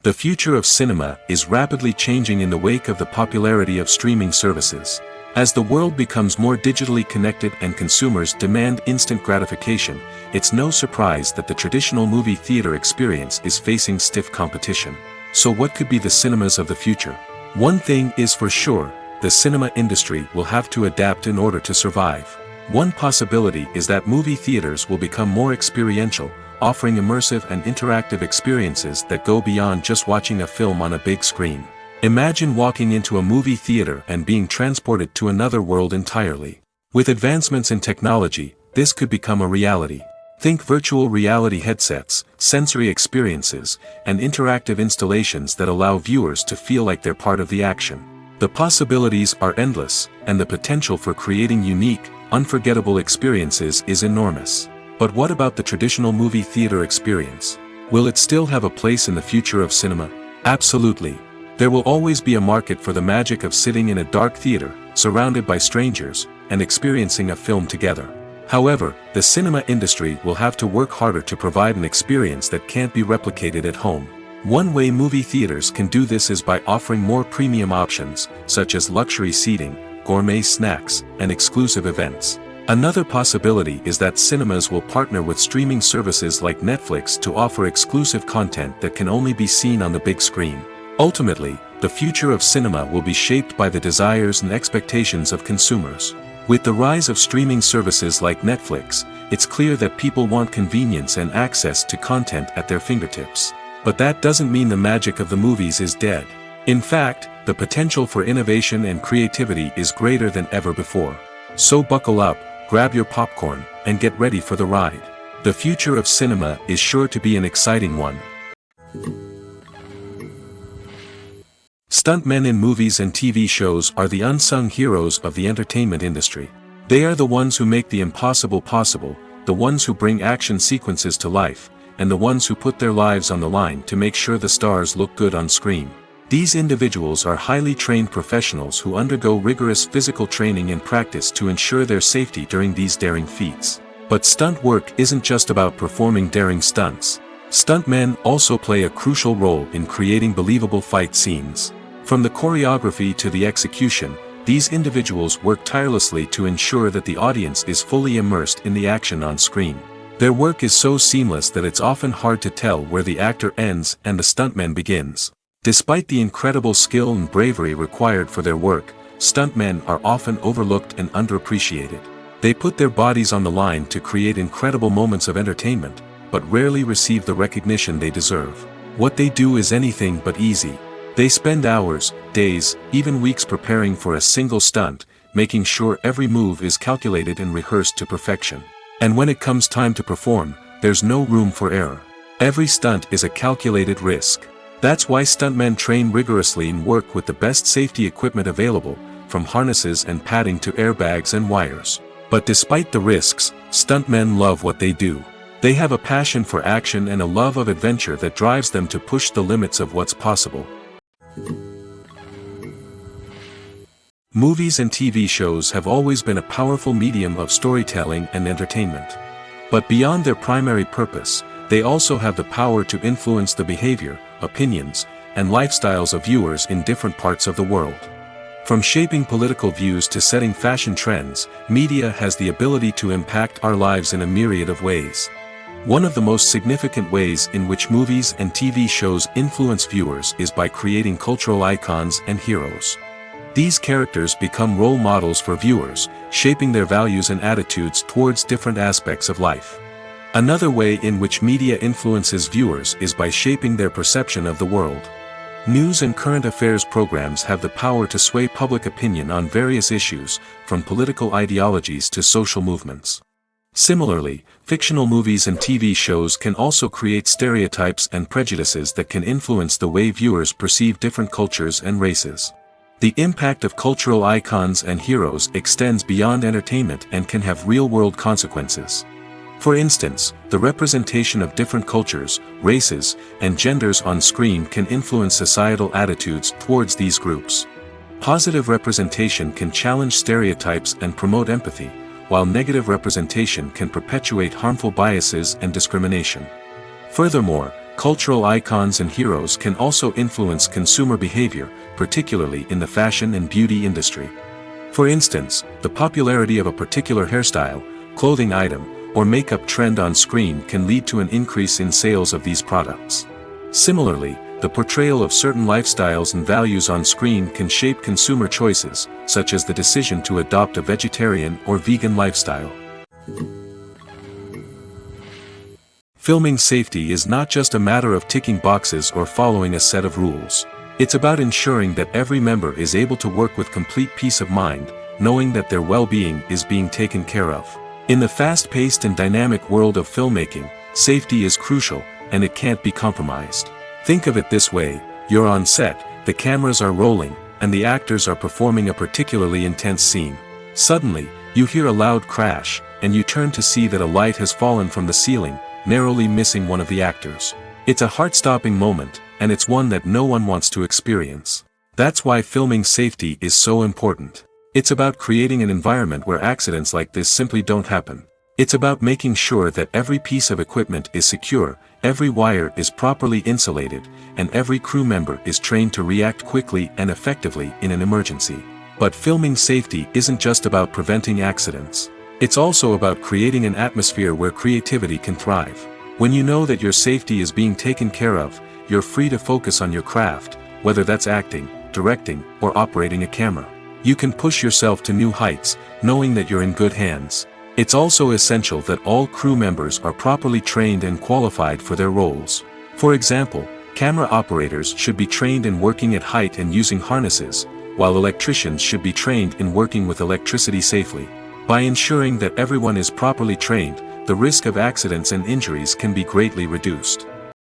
The future of cinema is rapidly changing in the wake of the popularity of streaming services. As the world becomes more digitally connected and consumers demand instant gratification, it's no surprise that the traditional movie theater experience is facing stiff competition. So what could be the cinemas of the future? One thing is for sure, the cinema industry will have to adapt in order to survive. One possibility is that movie theaters will become more experiential, offering immersive and interactive experiences that go beyond just watching a film on a big screen. Imagine walking into a movie theater and being transported to another world entirely. With advancements in technology, this could become a reality. Think virtual reality headsets, sensory experiences, and interactive installations that allow viewers to feel like they're part of the action. The possibilities are endless, and the potential for creating unique, unforgettable experiences is enormous. But what about the traditional movie theater experience? Will it still have a place in the future of cinema? Absolutely. There will always be a market for the magic of sitting in a dark theater, surrounded by strangers, and experiencing a film together. However, the cinema industry will have to work harder to provide an experience that can't be replicated at home. One way movie theaters can do this is by offering more premium options, such as luxury seating, gourmet snacks, and exclusive events. Another possibility is that cinemas will partner with streaming services like Netflix to offer exclusive content that can only be seen on the big screen. Ultimately, the future of cinema will be shaped by the desires and expectations of consumers. With the rise of streaming services like Netflix, it's clear that people want convenience and access to content at their fingertips. But that doesn't mean the magic of the movies is dead. In fact, the potential for innovation and creativity is greater than ever before. So buckle up, grab your popcorn, and get ready for the ride. The future of cinema is sure to be an exciting one. Stuntmen in movies and TV shows are the unsung heroes of the entertainment industry. They are the ones who make the impossible possible, the ones who bring action sequences to life, and the ones who put their lives on the line to make sure the stars look good on screen. These individuals are highly trained professionals who undergo rigorous physical training and practice to ensure their safety during these daring feats. But stunt work isn't just about performing daring stunts. Stuntmen also play a crucial role in creating believable fight scenes. From the choreography to the execution, these individuals work tirelessly to ensure that the audience is fully immersed in the action on screen. Their work is so seamless that it's often hard to tell where the actor ends and the stuntman begins. Despite the incredible skill and bravery required for their work, stuntmen are often overlooked and underappreciated. They put their bodies on the line to create incredible moments of entertainment, but rarely receive the recognition they deserve. What they do is anything but easy. They spend hours, days, even weeks preparing for a single stunt, making sure every move is calculated and rehearsed to perfection. And when it comes time to perform, there's no room for error. Every stunt is a calculated risk. That's why stuntmen train rigorously and work with the best safety equipment available, from harnesses and padding to airbags and wires. But despite the risks, stuntmen love what they do. They have a passion for action and a love of adventure that drives them to push the limits of what's possible. Movies and TV shows have always been a powerful medium of storytelling and entertainment. But beyond their primary purpose, they also have the power to influence the behavior, opinions, and lifestyles of viewers in different parts of the world. From shaping political views to setting fashion trends, media has the ability to impact our lives in a myriad of ways. One of the most significant ways in which movies and TV shows influence viewers is by creating cultural icons and heroes. These characters become role models for viewers, shaping their values and attitudes towards different aspects of life. Another way in which media influences viewers is by shaping their perception of the world. News and current affairs programs have the power to sway public opinion on various issues, from political ideologies to social movements. Similarly, fictional movies and TV shows can also create stereotypes and prejudices that can influence the way viewers perceive different cultures and races. The impact of cultural icons and heroes extends beyond entertainment and can have real-world consequences. For instance, the representation of different cultures, races, and genders on screen can influence societal attitudes towards these groups. Positive representation can challenge stereotypes and promote empathy, while negative representation can perpetuate harmful biases and discrimination. Furthermore, cultural icons and heroes can also influence consumer behavior, particularly in the fashion and beauty industry. For instance, the popularity of a particular hairstyle, clothing item, or makeup trend on screen can lead to an increase in sales of these products. Similarly, the portrayal of certain lifestyles and values on screen can shape consumer choices, such as the decision to adopt a vegetarian or vegan lifestyle. Filming safety is not just a matter of ticking boxes or following a set of rules. It's about ensuring that every member is able to work with complete peace of mind, knowing that their well-being is being taken care of. In the fast-paced and dynamic world of filmmaking, safety is crucial, and it can't be compromised. Think of it this way: you're on set, the cameras are rolling, and the actors are performing a particularly intense scene. Suddenly, you hear a loud crash, and you turn to see that a light has fallen from the ceiling, narrowly missing one of the actors. It's a heart-stopping moment, and it's one that no one wants to experience. That's why filming safety is so important. It's about creating an environment where accidents like this simply don't happen. It's about making sure that every piece of equipment is secure, every wire is properly insulated, and every crew member is trained to react quickly and effectively in an emergency. But filming safety isn't just about preventing accidents. It's also about creating an atmosphere where creativity can thrive. When you know that your safety is being taken care of, you're free to focus on your craft, whether that's acting, directing, or operating a camera. You can push yourself to new heights, knowing that you're in good hands. It's also essential that all crew members are properly trained and qualified for their roles. For example, camera operators should be trained in working at height and using harnesses, while electricians should be trained in working with electricity safely. By ensuring that everyone is properly trained, the risk of accidents and injuries can be greatly reduced.